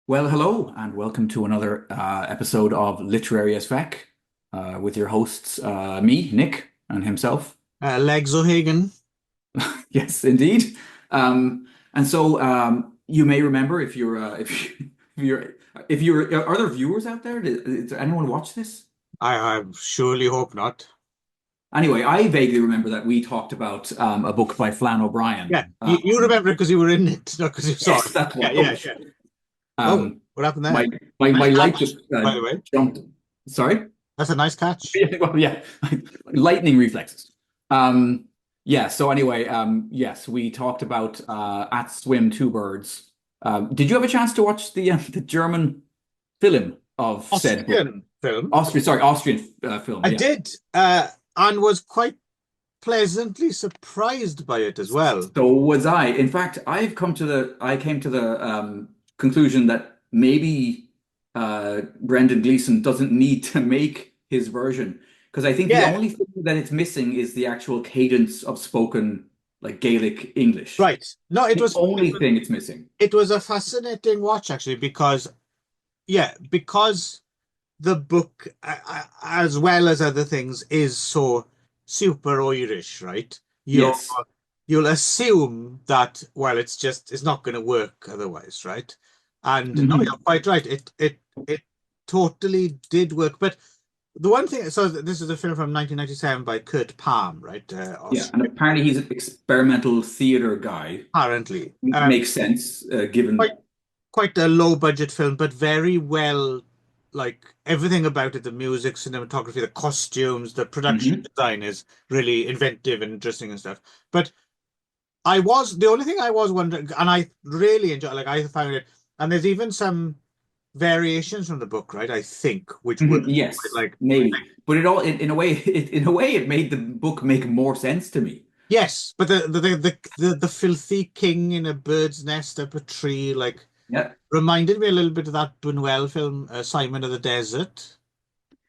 Well, hello, and welcome to another episode of Literary as FECK with your hosts, me, Nick, and himself. Legs O'Hagan. Yes, indeed. You may remember if you're if you're are there viewers out there? Does anyone watch this? I surely hope not. Anyway, I vaguely remember that we talked about a book by Flann O'Brien. Yeah, you remember it because you were in it, not because you saw Yes, it. that's Yeah, what. Oh, yeah, yeah. Oh, um, what happened my there? my Nice light catch, just by the way. jumped. Sorry. That's a nice catch. Well, yeah, lightning reflexes. Um, yeah. So anyway, yes, we talked about at Swim Two Birds. Did you have a chance to watch the German film of said book? Austrian film. Austrian film. I Yeah. did, and was quite pleasantly surprised by it as well. So was I. In fact, I came to the conclusion that maybe Brendan Gleeson doesn't need to make his version because I think the Yeah, only thing that it's missing is the actual cadence of spoken like Gaelic English. right. No, The only thing it's missing. it was a fascinating watch actually because because the book, as well as other things, is so super Irish, right? You're Yes. you'll assume that, well, it's not going to work otherwise, right? And no, you're Hmm. quite right. It totally did work. But the one thing, so this is a film from 1997 by Kurt Palm, right? Yeah, and Austrian, apparently he's an experimental theater guy. apparently. Makes sense, Quite given. quite a low budget film, but very well, like everything about it, the music, cinematography, the costumes, the production Mhm. design is really inventive and interesting and stuff. But the only thing I was wondering, and I really enjoy, like I found it, and there's even some variations from the book, right? I think, which were Mhm. Yes, like, maybe, but it all in a way, in a way, it made the book make more sense to me. yes, but the filthy king in a bird's nest up a tree, like Yeah, reminded me a little bit of that Buñuel film, Simon of the Desert.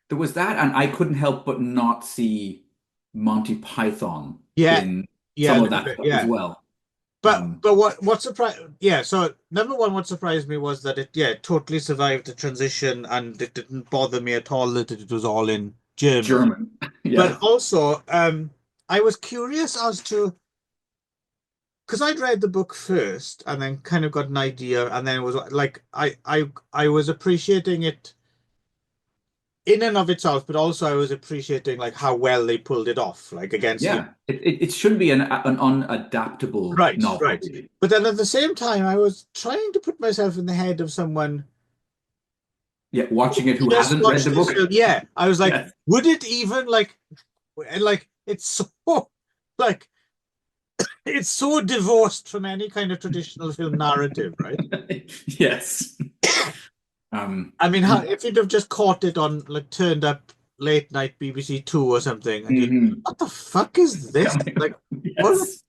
there was that, and I couldn't help but not see Monty Python Yeah, in yeah, a some of little that bit, stuff as yeah. well. But what surprised, yeah, so number one, what surprised me was that it totally survived the transition and it didn't bother me at all that it was all in German. German, But yeah, also, I was curious as to, because I'd read the book first and then kind of got an idea, and then it was like I was appreciating it in and of itself, but also I was appreciating like how well they pulled it off, like against, yeah. It should be an unadaptable right, novel, right. really. But then at the same time, I was trying to put myself in the head of someone Yeah, watching it who just hasn't read watched the this book. film. Yeah, I was like, Yes, would it even like, and like it's so like it's so divorced from any kind of traditional film narrative, right? yes. Um, I mean, if you'd have just caught it on like turned up late night BBC Two or something, and you, mhm. what the fuck is this? Like, what? Yes.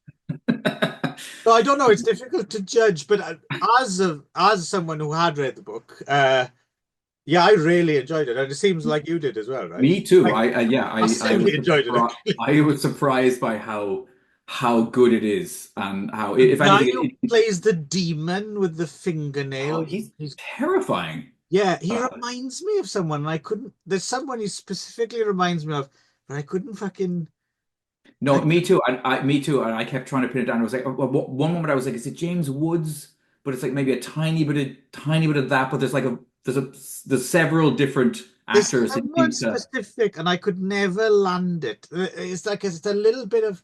So I don't know. It's difficult to judge, but as someone who had read the book, yeah, I really enjoyed it, and it seems like you did as well, right? Me too. Like, I was massively enjoyed it, actually. I was surprised by how good it is and how The if guy anything who plays the demon with the oh fingernail, he's he's terrifying. yeah, he Uh, reminds me of someone, and I couldn't. There's someone he specifically reminds me of, but I couldn't fucking. I, no, me too. Me too. And I kept trying to pin it down. I was like, one moment I was like, is it James Woods? But it's like maybe a tiny bit of that. But there's several different there's actors that someone seem to, specific, and I could never land it. It's like it's a little bit of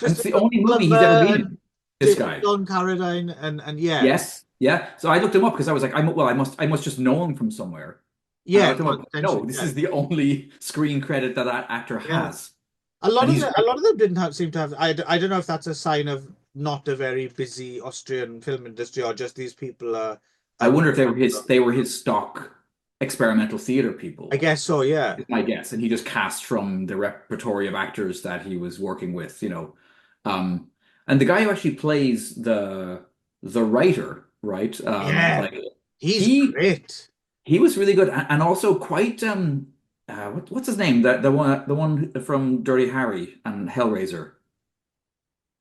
and it's the Christopher only movie he's ever Plummer been and in. This guy. John Carradine, and yeah, Yes. Yeah. So I looked him up because I was like, I must just know him from somewhere. And I yeah, looked him well, up. potentially, No, this yeah, is the only screen credit that actor yeah. has. And he's A lot of them didn't have, seem to have. I don't know if that's a sign of not a very busy Austrian film industry or just these people I are. wonder if they were his stock experimental theater I people, guess so. Yeah. is my guess. And he just cast from the repertory of actors that he was working with. Um, and the guy who actually plays the writer, right? Yeah. Like He's he great. he was really good and also quite what's his name? The one from Dirty Harry and Hellraiser.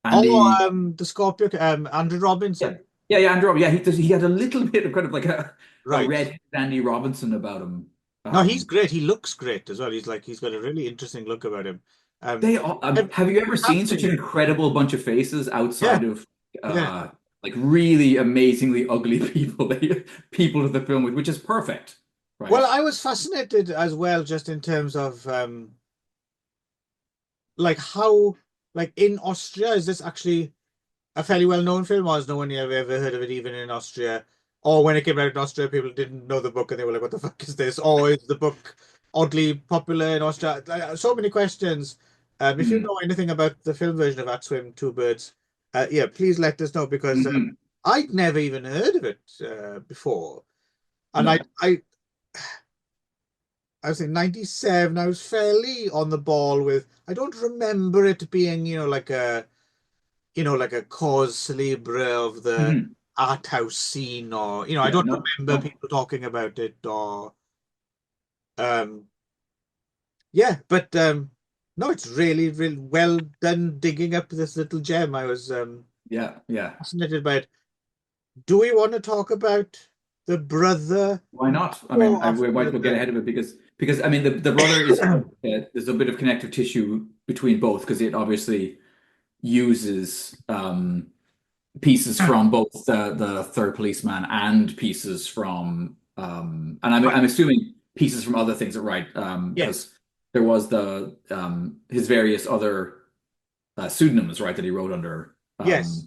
Oh, Andy the Scorpio, Andrew yeah, Robinson. yeah, Andrew. Yeah, he had a little bit of kind of like a Right. red Andy Robinson about him. No, he's Um, great. He looks great as well. He's got a really interesting look about him. Um, they all, have, have you ever have seen such an seen. incredible bunch of faces Yeah, outside of yeah. uh like really amazingly ugly people people to the film with, which is perfect, Well, right? I was fascinated as well, just in terms of like how, like in Austria, is this actually a fairly well-known film, or has no one ever heard of it, even in Austria? Or when it came out in Austria, people didn't know the book and they were like, "What the fuck is this?" Or is the book oddly popular in Austria? So many questions. If you Mm. know anything about the film version of At Swim, Two Birds, yeah, please let us know because Hmm. I'd never even heard of it before, and No. I was in '97. I was fairly on the ball with. I don't remember it being, like a cause celebre of the Mhm. art house scene, or I Yeah, don't no, remember no. people talking about it, or um yeah, but no, it's really, really well done digging up this little gem. I was Yeah, yeah. fascinated by it. Do we want to talk about the brother Why not? I mean, or we might as after well get ahead of it because I mean the brother is there's a bit of connective tissue between both because it obviously uses pieces from both the third policeman and pieces from and I'm Right. assuming pieces from other things, right? Yes. Because there was the his various other pseudonyms, right, that he wrote under. Yes.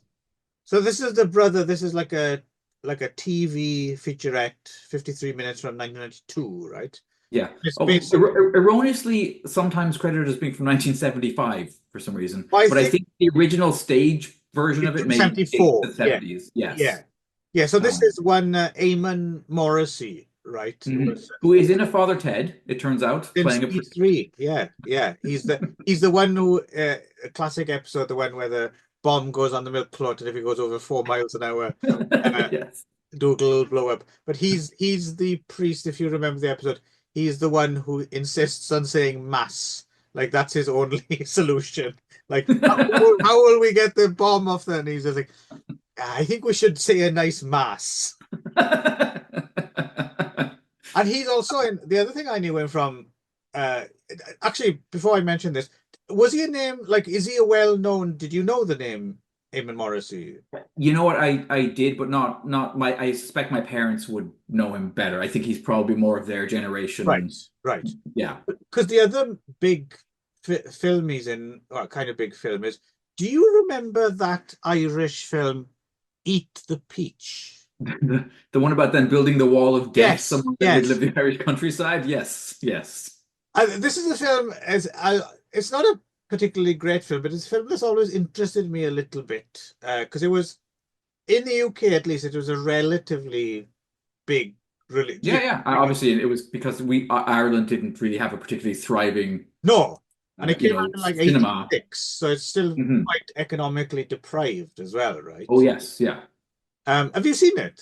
So this is the brother. This is like a TV featurette, 53 minutes from 1992, right? Yeah. It's Oh, basically, erroneously sometimes credited as being from 1975 for some reason, I but I think think the original stage version of it's it from maybe dates the 74. Yeah. 70s. Yes. Yeah. Yeah. So this Um, is one Eamon Morrissey, right? mhm. Who is in a Father Ted, it turns out, Since playing a priest. E3. Yeah. Yeah. He's the one who a classic episode, the one where the bomb goes on the milk clot, and if it goes over 4 miles an hour, uh, Yes. Dougal will blow up. But he's the priest, if you remember the episode. He's the one who insists on saying mass. Like that's his only solution. Like how will we get the bomb off then? He's just like, I think we should say a nice mass. And he's also in the other thing I knew him from. Uh, Actually, before I mention this, was he a name like? Is he a well-known? Did you know the name Eamon Morrissey? You know what I did, but not my. I suspect my parents would know him better. I think he's probably more of their Right, generation. right. Yeah. Because the other big film he's in, or kind of big film is, do you remember that Irish film, Eat the Peach? The one about then building the wall of death Yes, somewhere in the middle of yes. the Irish countryside. Yes, yes. This is a film it's not a particularly great film, but it's a film that's always interested me a little bit because it was in the UK at least it was a relatively big, really, Yeah, yeah. Obviously, it was because we Ireland didn't really have a particularly thriving, no, and it came out in like cinema. 86, so it's still Hmm. quite economically deprived as well, Oh right? yes, yeah. Have you seen it?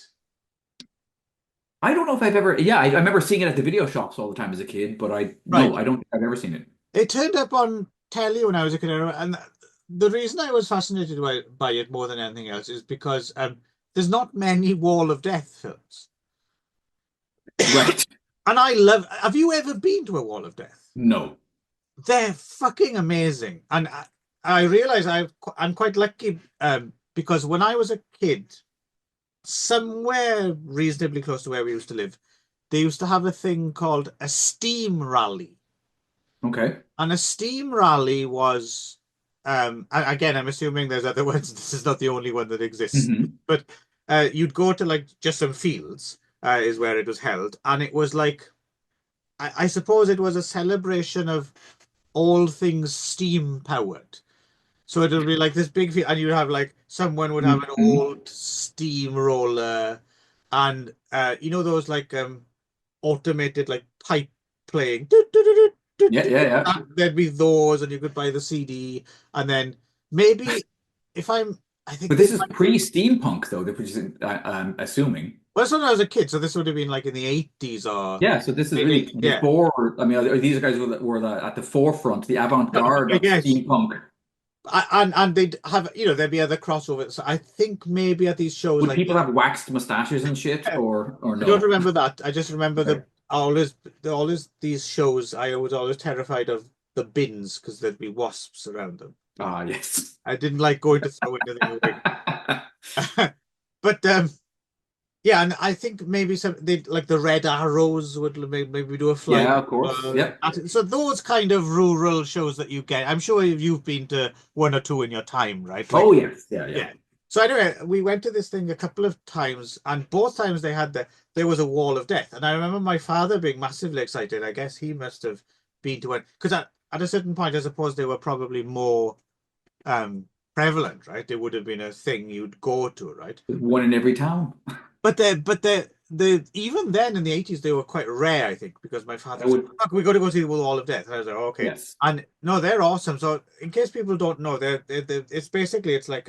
I don't know if I've ever. Yeah, I remember seeing it at the video shops all the time as a kid, but I no, Right. I don't think I've ever seen it. It turned up on telly when I was a kid, and the reason I was fascinated by it more than anything else is because there's not many Wall of Death films, Right. and I love. Have you ever been to a Wall of Death? No. They're fucking amazing, and I realize I'm quite lucky because when I was a kid, somewhere reasonably close to where we used to live, they used to have a thing called a steam rally. Okay. And a steam rally was, again, I'm assuming there's other ones. This is not the only one that exists. Hmm. But you'd go to like just some fields, is where it was held. And it was like, I suppose it was a celebration of all things steam powered. So it would be like this big field, and you'd have like someone would have an Hmm. old steamroller, and those like automated like pipe playing. Yeah, yeah, yeah. There'd be those, and you could buy the CD, and then maybe if I think But this this is might. pre-steampunk, though, which is, I'm assuming. Well, that's when I was a kid, so this would have been like in the 80s or Yeah, so this is maybe, really yeah. before. I mean, these guys were at the forefront, the I avant-garde of guess. steampunk. And they'd have, there'd be other crossovers. So I think maybe at these shows, Would like people have waxed mustaches and shit, or I don't no? remember that. I just remember Okay. always these shows. I was always terrified of the bins because there'd be wasps around them. Ah, yes. I didn't like going to throw anything away. But yeah, and I think maybe some they like the Red Arrows would maybe do a flight. Yeah, of course. Yep. So those kind of rural shows that you get, I'm sure you've been to one or two in your time, right? Oh, Like, yes. Yeah, yeah. yeah. So anyway, we went to this thing a couple of times, and both times there was a wall of death, and I remember my father being massively excited. I guess he must have been to one because at a certain point, I suppose they were probably more um prevalent, right? They would have been a thing you'd go to, right? One in every town. But even then in the 80s they were quite rare, I think, because my father I was like, would. "Look, we got to go see the Wall of Death." And I was like, "Oh, okay." Yes. And no, they're awesome. So in case people don't know, it's basically it's like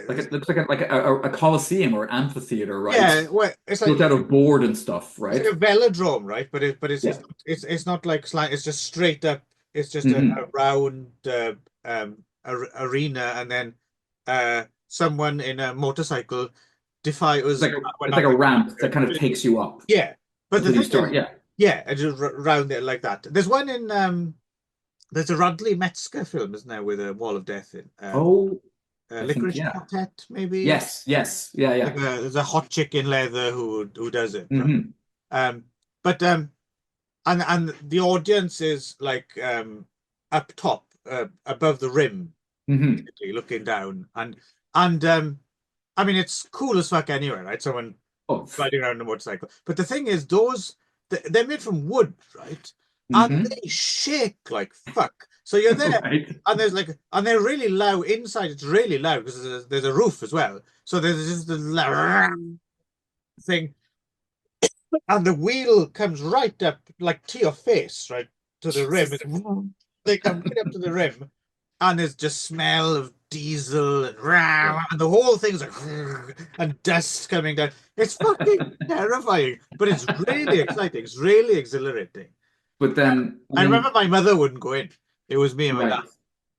Like it looks like a coliseum or an amphitheater, right? yeah, well, Built out of board and stuff, it's right? like a velodrome, right? But Yeah. it's not like slant. It's just straight up. It's just a Hmm. round arena, and then someone in a motorcycle defy us. We're It's like not a going ramp that kind of to. takes you up Yeah, but the until you thing start. is, Yeah. yeah, and just round it like that. There's one in there's a Radley Metzger film, isn't there, with a Wall of Death in Oh, I think Licorice yeah. Quartet, maybe. Yes. Yes. Yeah. Like Yeah. there's a hot chick in leather who does it, right? Hmm. Um, but and the audience is like up top, above the rim, Hmm. basically looking down, and I mean it's cool as fuck anyway, right? Someone Oh. riding around on a motorcycle. But the thing is, they're made from wood, right? And Hmm. they shake like fuck. So you're there, Right. and and they're really loud inside. It's really loud because there's a roof as well. So there's just the loud thing, and the wheel comes right up like to your face, right to the rim. Jesus. They come right up to the rim, and there's just smell of diesel and Yeah. and the whole thing's like and dust coming down. It's fucking terrifying, but it's really exciting. It's really exhilarating. But then, I I remember mean, my mother wouldn't go in. It was me and my dad.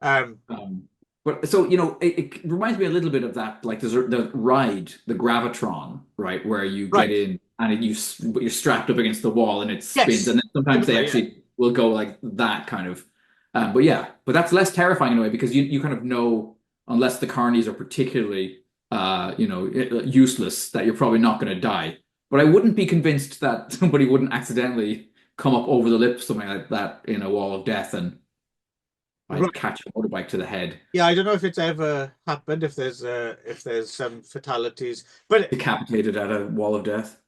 right. Um, But so, it reminds me a little bit of that, like the ride, the Gravitron, right, where you get right. in and you're strapped up against the wall and it spins, Yes. and then sometimes they Similar, yeah. actually will go like that kind of. But yeah, but that's less terrifying in a way because you kind of know, unless the carnies are particularly, useless, that you're probably not going to die. But I wouldn't be convinced that somebody wouldn't accidentally come up over the lip, something like that, in a wall of death, and I'd Right. catch a motorbike to the head. Yeah, I don't know if it's ever happened, if there's some fatalities, but Decapitated at a wall of death.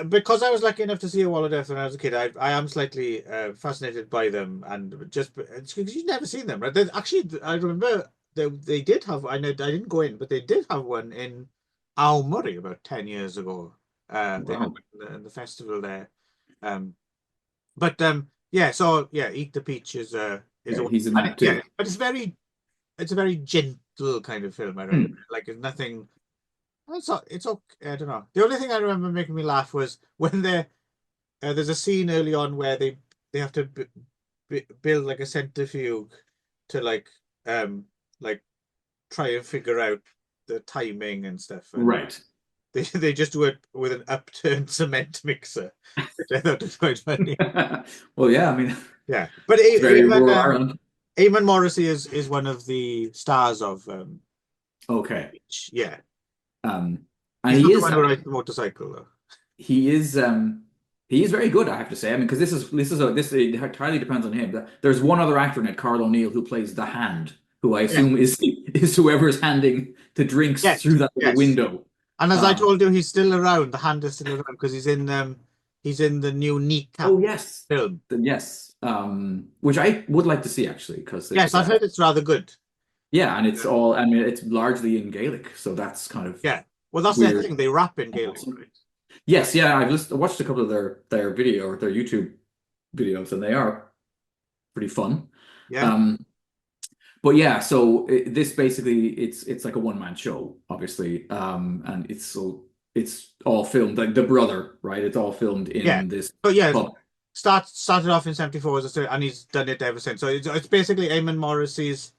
because I was lucky enough to see a Wall of Death when I was a kid, I am slightly fascinated by them, and just it's because you've never seen them, right? Actually, I remember they did have. I know I didn't go in, but they did have one in Aomori about 10 years ago. They had Wow. one in the festival there. Um, but yeah, so yeah, Eat the Peach is Yeah, a he's in and that yeah, too. but it's a very gentle kind of film. I remember, Hmm. like it's nothing. It's okay. I don't know. The only thing I remember making me laugh was when there's a scene early on where they have to b build like a centrifuge to um like try and figure out the timing and stuff, and Right. they just do it with an upturned cement mixer, which I thought was quite funny. Well, yeah, I mean, Yeah, but it's very even rural Ireland. Eamon Morrissey is one of the stars of Okay. yeah. Um, and He's not the one who rides the motorcycle though. he is he is very good, I have to say. I mean, because this it entirely depends on him. There's one other actor in it, Carl O'Neill, who plays the hand, who I Yeah. assume is whoever's handing the drinks Yes. through that little Yes. window. And as I Um, told you, he's still around. The hand is still around because he's in the new Kneecap oh yes, film. then yes, which I would like to see actually, because Yes, it's I've heard it's rather good. yeah, and it's Yeah. all, I mean, it's largely in Gaelic, so that's kind of Yeah. Well, that's their weird. thing. They rap in Gaelic, Awesome. right? Yes, yeah, watched a couple of their video or their YouTube videos, and they are pretty fun. Yeah. Um, but yeah, so this basically it's like a one man show, obviously, and it's all filmed like the brother, right? It's all filmed Yeah. in this But yeah, pub. started off in '74 as and he's done it ever since. So it's basically Eamon Morrissey's.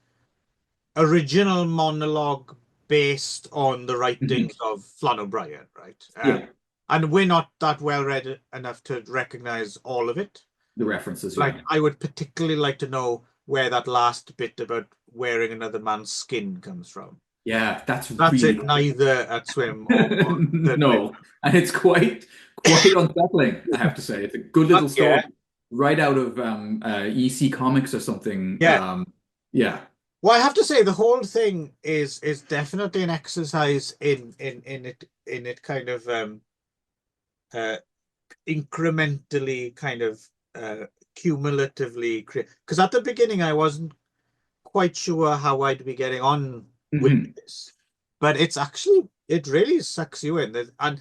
original monologue based on the Mhm. writings of Flann O'Brien, right? Yeah, And we're not that well read enough to recognize all of it. the references, Like, yeah. I would particularly like to know where that last bit about wearing another man's skin comes from. Yeah, that's That's really it, neither at Swim or Third Place. no. And it's quite unsettling, I have to say. It's a good little story Yeah, right out of EC Comics or something. yeah. Yeah. Well, I have to say the whole thing is definitely an exercise in it kind of uh incrementally kind of cumulatively create, because at the beginning I wasn't quite sure how I'd be getting on with Hmm. this, but it really sucks you in. And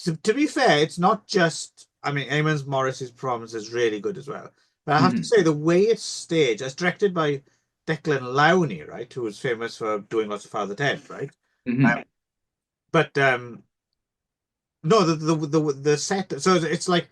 to be fair, it's not just, I mean, Eamon Morris's Promise is really good as well, but I have to Hmm. say the way it's staged, it's directed by Declan Lowney, right, who was famous for doing lots of Father Ted, right? Hmm. But no, the set. So it's like,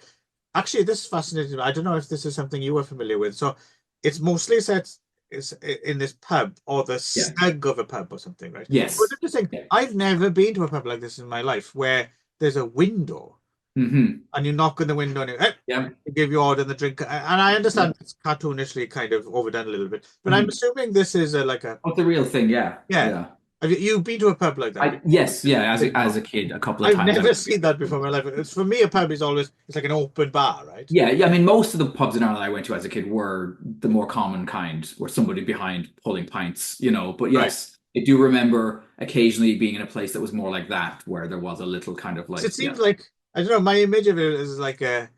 actually, this is fascinating. I don't know if this is something you were familiar with. So it's mostly set is in this pub or the Yeah. snug of a pub or something, right? What's Yes. interesting, Yeah. I've never been to a pub like this in my life where there's a window Hmm. and you knock on the window and Yeah. they give you order and the drink. And I understand it's cartoonishly kind of overdone a little bit, but I'm Hmm. assuming this is like a, Oh, the real thing, yeah. yeah. Yeah. Have you been to a pub like that I before? yes, yeah, as a kid, a couple of I've times. I never mean, seen that before in my life. It's for me, a pub is always it's like an open bar, right? yeah, yeah. I mean, most of the pubs in Ireland I went to as a kid were the more common kind, where somebody behind pulling pints, you know. But Right. yes, I do remember occasionally being in a place that was more like that, where there was a little kind of So like, it yeah, seems like I don't know. My image of it is like a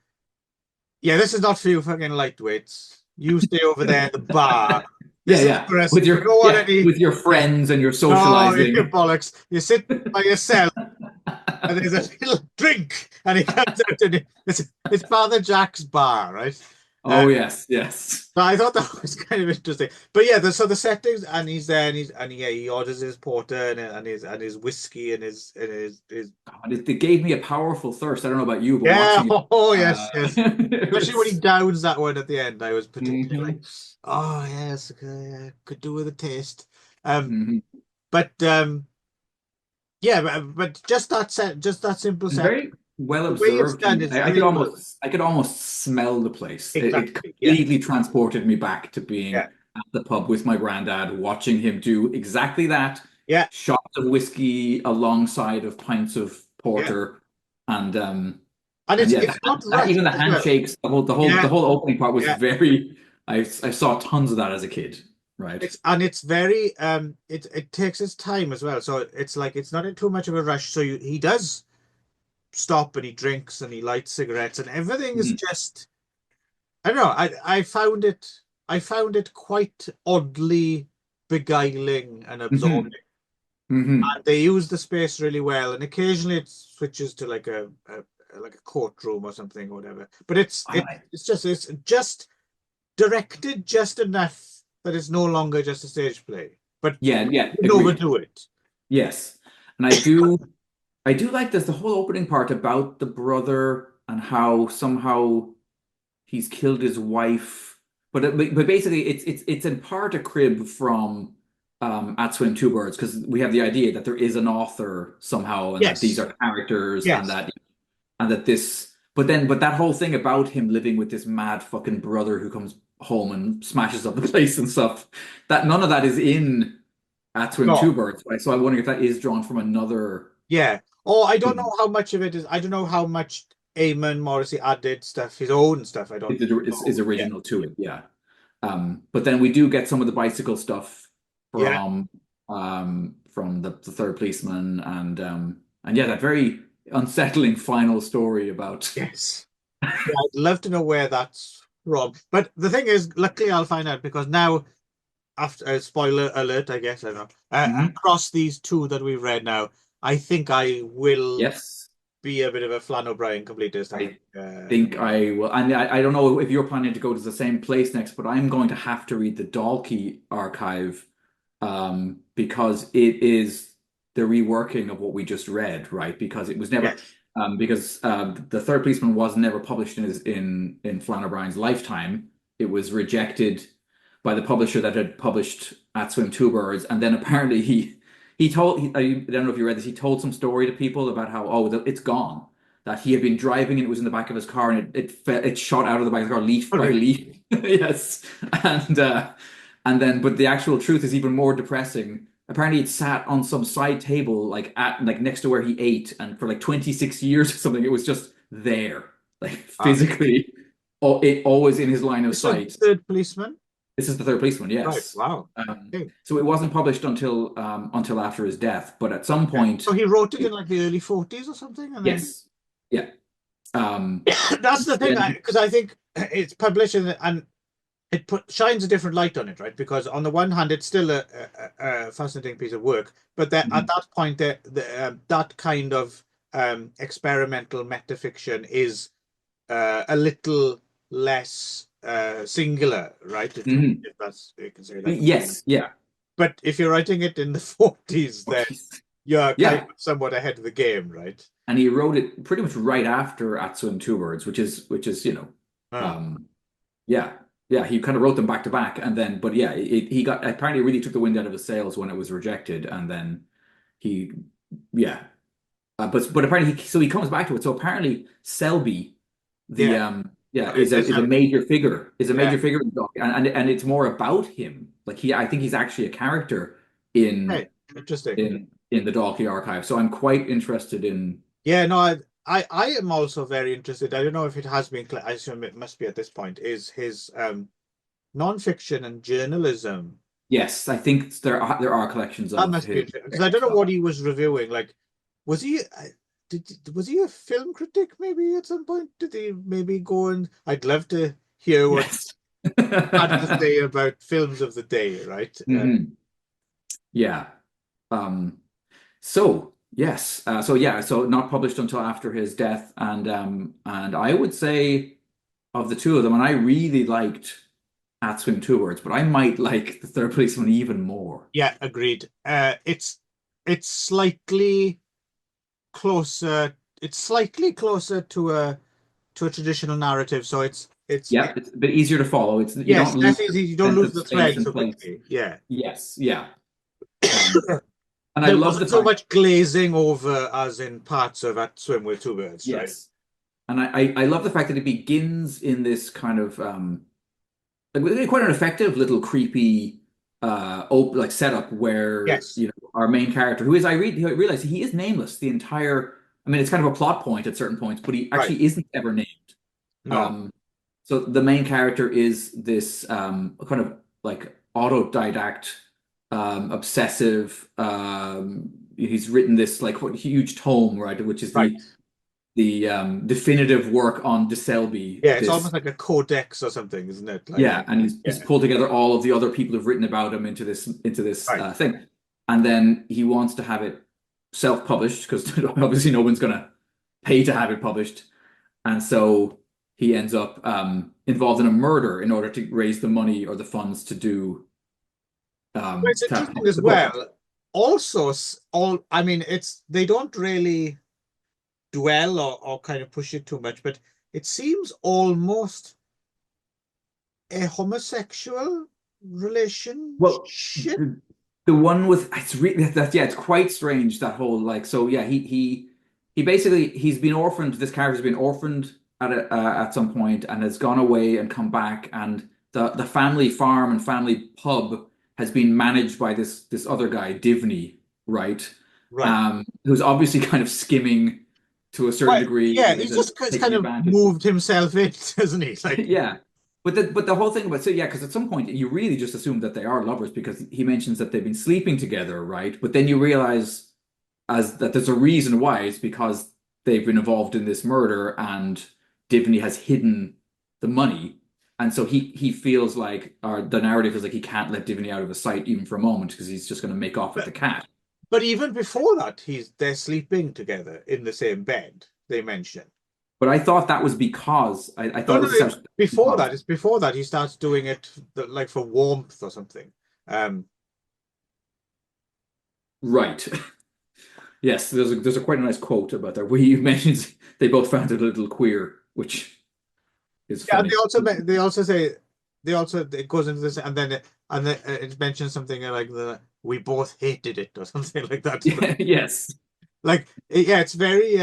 yeah. This is not for you fucking lightweights. You stay over there at the bar. yeah, This is yeah, for us. We don't want any. with your Yeah. friends and your No, you socializing. bollocks. You sit by yourself and there's a little drink, and he comes out and it's Father Jack's bar, right? Oh yes, yes. So I thought that was kind of interesting. But yeah, so the settings, and he's there, yeah, he orders his porter and his whiskey and his God, it gave me a powerful thirst. I don't know about you, but yeah, watching it, oh yes, yes. it Especially when he was. downs that one at the end, I was particularly like, Mhm, oh yes, okay, yeah, could do with a taste. Um, mhm. but yeah, but just that simple And set, very well the way it's observed. done And is really good. I could almost smell the place. It Exactly. Yeah, completely transported me back to being yeah, at the pub with my granddad, watching him do exactly that. yeah, Shots of whiskey alongside of pints of yeah. porter, and And and it's yeah, it's not even rushed the as well. handshakes, the Yeah, whole opening part was yeah. very. I saw tons of that as a kid, right? It's very it takes its time as well. So it's like it's not in too much of a rush. So he does stop and he drinks and he lights cigarettes and everything is Mhm, just I don't know. I found it quite oddly beguiling and absorbing. mhm, mhm. And they use the space really well, and occasionally it switches to like a courtroom or something or whatever. But it's just directed just enough that it's no longer just a stage play, but Yeah, yeah, didn't agreed. overdo it. Yes. And I do like this the whole opening part about the brother and how somehow he's killed his wife. But basically it's in part a crib from At Swim Two Birds because we have the idea that there is an author somehow and that these Yes, are characters yes, and that this but that whole thing about him living with this mad fucking brother who comes home and smashes up the place and stuff, that none of that is in At Swim Two no, Birds, right? So I'm wondering if that is drawn from another. yeah. Oh, I don't know how much of it is. I don't know how much Eamon Morrissey added stuff, his own stuff. I don't Is know. Yeah, original to it, yeah. But then we do get some of the bicycle stuff yeah, from the third policeman and yeah, that very unsettling final story about yes. Yeah, I'd love to know where that's from. But the thing is, luckily I'll find out because now, after spoiler alert, I guess I don't know. Mhm. Across these two that we've read now, I think I will Yes, be a bit of a Flann O'Brien completist. I think. I think I will. And I don't know if you're planning to go to the same place next, but I'm going to have to read the Dalkey archive because it is the reworking of what we just read, right? Because it was never Yes. because the Third Policeman was never published in Flann O'Brien's lifetime. It was rejected by the publisher that had published at Swim Two Birds, and then apparently he told I don't know if you read this. He told some story to people about how it's gone. That he had been driving and it was in the back of his car and it shot out of the back of the car leaf Oh, by really? leaf. Yes, and then but the actual truth is even more depressing. Apparently, it sat on some side table like next to where he ate, and for like 26 years or something, it was just there, like Ah, physically, it always in his line of this is the sight. third policeman. This is the third policeman, Right. yes. Wow. Okay. So it wasn't published until after his death, but at some Yeah. point, So he wrote it in like the early 40s or something, and then yes, yeah. Um, that's the thing, then because I think it's published and it shines a different light on it, right? Because on the one hand, it's still a fascinating piece of work, but that at Mhm. that point, that kind of experimental metafiction is a little less singular, right? Mhm. If that's you can say that. Yes, yeah. But if you're writing it in the 40s, then you're kind Yeah, of somewhat ahead of the game, right? and he wrote it pretty much right after At Swim Two Birds, which is Uh, um, yeah, yeah. He kind of wrote them back to back, and then but yeah, he got apparently really took the wind out of his sails when it was rejected, and then he yeah, but apparently he comes back to it. So apparently Selby, the yeah. yeah, Okay, so is a Shelby. major figure, Yeah. in the doc, and it's more about him. Like I think he's actually a character in Hey, interesting. in the Dalkey archive. So I'm quite interested in. Yeah, no, I am also very interested. I don't know if it has been, I assume it must be at this point, is his non-fiction and journalism. Yes, I think there are collections That of must be his interesting because I don't know stuff. what he was reviewing. Like, was he was he a film critic maybe at some point? Did he maybe go and I'd love to hear what Yes. he had to say about films of the day, right? Mhm. Yeah. Um, so yes. So yeah. So not published until after his death, and I would say of the two of them, and I really liked At Swim Two Words, but I might like the third policeman even more. Yeah, agreed. It's slightly closer. It's slightly closer to a traditional narrative. So Yeah, it's a bit easier to follow. It's you yes, don't lose less easy. You don't sense lose of the space thread and so place. quickly. Yeah. Yes, yeah. Um, and I There love the wasn't so fact, much glazing over as in parts of At Swim with Two Birds, right? yes, and I love the fact that it begins in this kind of like really quite an effective little creepy like setup where Yes. our main character who is realize he is nameless the entire. I mean, it's kind of a plot point at certain points, but he Right. actually isn't ever named. No. Um, so the main character is this kind of like autodidact, obsessive. He's written this like what huge tome, right, which is Right. the definitive work on De Selby. Yeah, it's This almost like a codex or something, isn't it? Like, yeah, and he's yeah. pulled together all of the other people who've written about him into this Right. thing, and then he wants to have it self-published because obviously no one's gonna pay to have it published, and so he ends up involved in a murder in order to raise the money or the funds to do But it's to interesting publish as the book. well. Also, all I mean, it's they don't really dwell or kind of push it too much, but it seems almost a homosexual Well, relationship. the one with it's really that yeah, it's quite strange that whole like so yeah he basically he's been orphaned. This character's been orphaned at some point and has gone away and come back, and the family farm and family pub has been managed by this other guy Divney, right? Right. Who's obviously kind of skimming to a certain Well, degree yeah, and he's isn't just it's taking kind of advantage. moved himself in, doesn't he? Like, Yeah. But the whole thing about so yeah, because at some point you really just assume that they are lovers because he mentions that they've been sleeping together, right? But then you realize as that there's a reason why. It's because they've been involved in this murder and Divney has hidden the money. And so he feels like or the narrative is like he can't let Divney out of his sight even for a moment because he's just going to make off with but the cat. but even before that, they're sleeping together in the same bed. They mention. But I thought that was because I No, thought it no, was it's before because that. It's before that he starts doing it like for warmth or something. Um, right. Yes, there's a quite a nice quote about that where he mentions they both found it a little queer, which is yeah, funny. they also say they also it goes into this, and then it mentions something like the we both hated it or something like that. Yes. Like yeah, it's very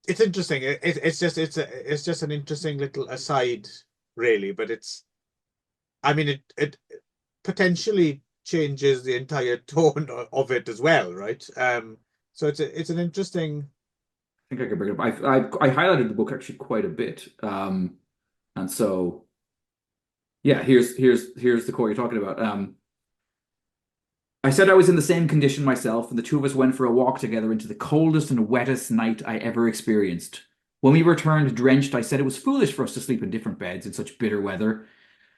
it's interesting. It's just it's just an interesting little aside, really. But it's I mean it potentially changes the entire tone of it as well, right? So it's an interesting. I think I could bring it up. I highlighted the book actually quite a bit. And so yeah, here's the quote you're talking about. I said I was in the same condition myself, and the two of us went for a walk together into the coldest and wettest night I ever experienced. When we returned drenched, I said it was foolish for us to sleep in different beds in such bitter weather,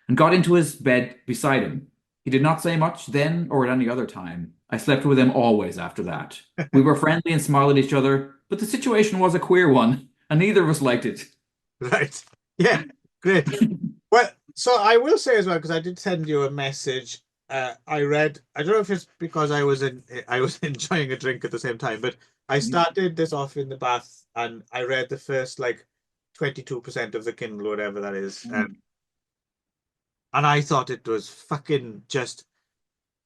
and got into his bed beside him. He did not say much then or at any other time. I slept with him always after that. We were friendly and smiled at each other, but the situation was a queer one, and neither of us liked it. Right. Yeah, great. Well, so I will say as well, because I did send you a message. I read, I don't know if it's because I was enjoying a drink at the same time, but I started this off in the bath and I read the first like 22% of the Kindle, whatever that is. And I thought it was fucking just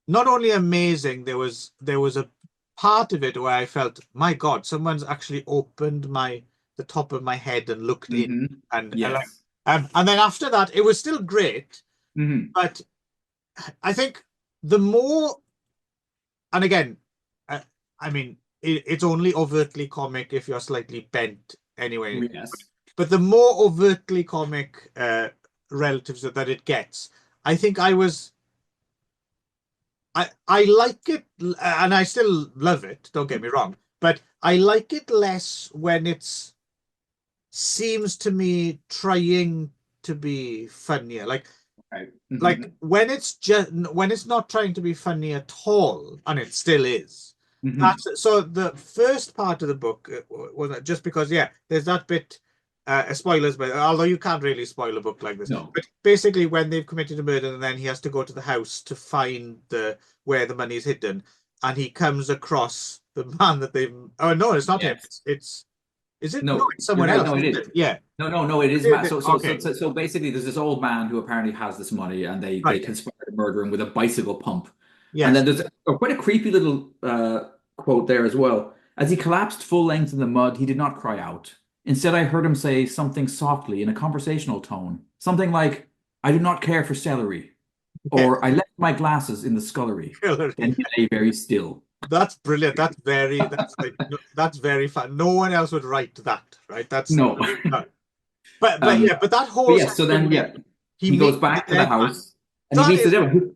not only amazing, there was a part of it where I felt, my God, someone's actually opened the top of my head and looked in, Hmm. and like, Yes. and then after that, it was still great, Hmm. but I think the more, and again, uh, I mean, it's only overtly comic if you're slightly bent anyway, Yes. but the more overtly comic relatives that it gets, I think I like it, and I still love it. Don't get me wrong, but I like it less when it's seems to me trying to be funnier. Right. Like Hmm. when it's not trying to be funny at all, and it still is. Hmm. That's so the first part of the book was just because yeah, there's that bit. Spoilers, but although you can't really spoil a book like this, No. but basically when they've committed a murder and then he has to go to the house to find the where the money is hidden, and he comes across the man that they've. Oh no, it's not him. Yes. It's is it? No, No, it's you're someone right. else, No, it isn't is. it? Yeah. No, it is Matt. Okay. So basically, there's this old man who apparently has this money, and they Right. conspire to murder him with a bicycle pump. And Yes. then there's quite a creepy little quote there as well. As he collapsed full length in the mud, he did not cry out. Instead, I heard him say something softly in a conversational tone, something like, "I do not care for celery," Yes. or "I left my glasses in the scullery." Then he lay very still. That's brilliant. That's like that's very fun. No one else would write that, right? That's No. no. But Um, yeah, but that but whole yes, so section then where yeah, he he goes meets the back to the dead man, house and he that meets the is devil.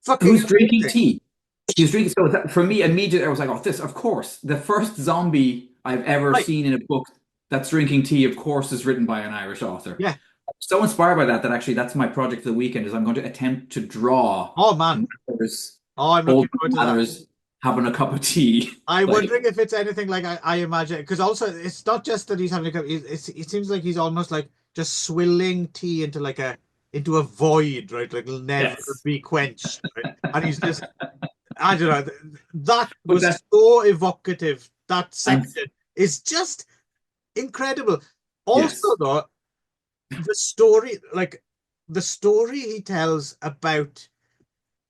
fucking Who's drinking amazing. tea. He was drinking. So that, for me, immediately I was like, "Oh, this, of course, the first zombie I've ever Right. seen in a book that's drinking tea, of course, is written by an Irish author." Yeah. I'm so inspired by that that actually that's my project for the weekend is I'm going to attempt to draw Oh man. Mathers, Oh, I'm looking old forward to that. Mathers having a cup of tea. I'm Like, wondering if it's anything like I imagine, because also it's not just that he's having a cup. It seems like he's almost like just swilling tea into like a into a void, right? Like it'll never yes. be quenched, right? And he's just I don't know. That But was that, so evocative. That and section is just incredible. Also, yes. though, the story, like the story he tells about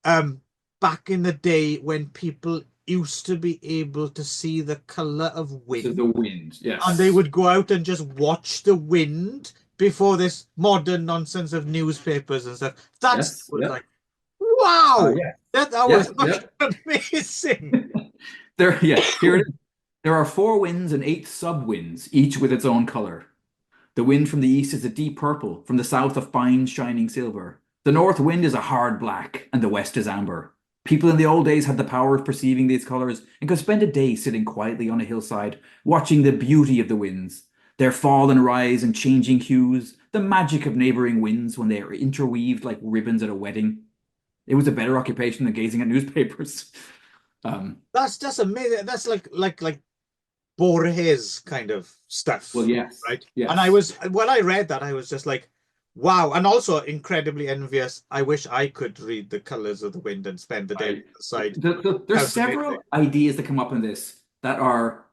um back in the day when people used to be able to see the color of This is wind, the wind. and they Yes. would go out and just watch the wind before this modern nonsense of newspapers and stuff. That Yes. was Yeah. like, wow, Yeah. that Yeah. was Yeah. fucking amazing. There, yeah, here it is. There are four winds and eight sub-winds, each with its own color. The wind from the east is a deep purple, from the south a fine shining silver. The north wind is a hard black, and the west is amber. People in the old days had the power of perceiving these colors and could spend a day sitting quietly on a hillside, watching the beauty of the winds, their fall and rise and changing hues, the magic of neighboring winds when they are interweaved like ribbons at a wedding. It was a better occupation than gazing at newspapers. Um, That's amazing. That's like Borges kind of well, stuff, yes, right? And I yes. was when I read that, I was just like, wow. And also incredibly envious. I wish I could read the colors of the wind and spend the day I, outside. there's Sounds amazing. several ideas that come up in this that are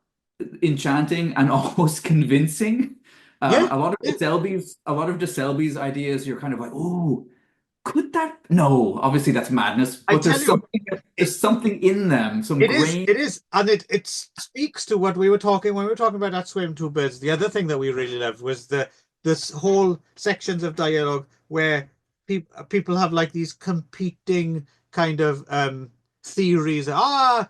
enchanting and almost convincing. Yeah, A lot of yeah. De Selby's ideas, you're kind of like, oh, could that? No, obviously that's madness. I But tell you, it, there's something in them, some grain. it is, and it speaks to what we were talking when we were talking about that swim two birds. The other thing that we really loved was the this whole sections of dialogue where people have like these competing kind of theories. A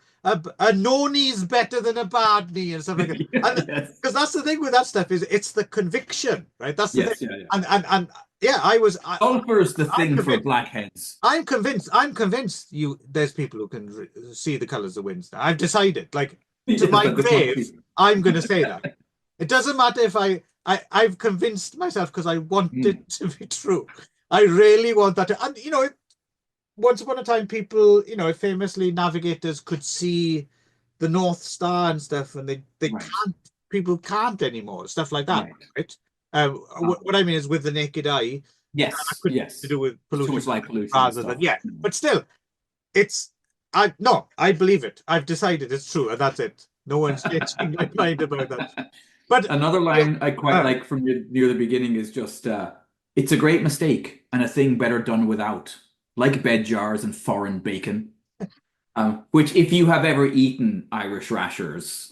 noni's better than a bad knee and stuff like that. And Yes, because that's the thing with that stuff is it's the conviction, right? That's the thing. yes, yeah, yeah. And yeah, Sulfur's the I'm thing for convinced. blackheads. I'm convinced there's people who can see the colors of winds now. I've decided, like to Yes, my that this must be. grave, I'm going to say that. It doesn't matter if I've convinced myself because I want Mm, it to be true. I really want that to, and once upon a time, people, famously navigators could see the North Star and stuff, and they right, can't, people can't anymore, stuff like that, right. right? What Um, I mean is with the naked eye, that yes, could be to yes. do with It's too pollution much light pollution and rather than, stuff. yeah, but still, it's, I no, I believe it. I've decided it's true, and that's it. No one's changing my mind about that. But Another yeah, line I quite uh, like from near the beginning is just, it's a great mistake and a thing better done without, like bed jars and foreign bacon. Which, if you have ever eaten Irish rashers,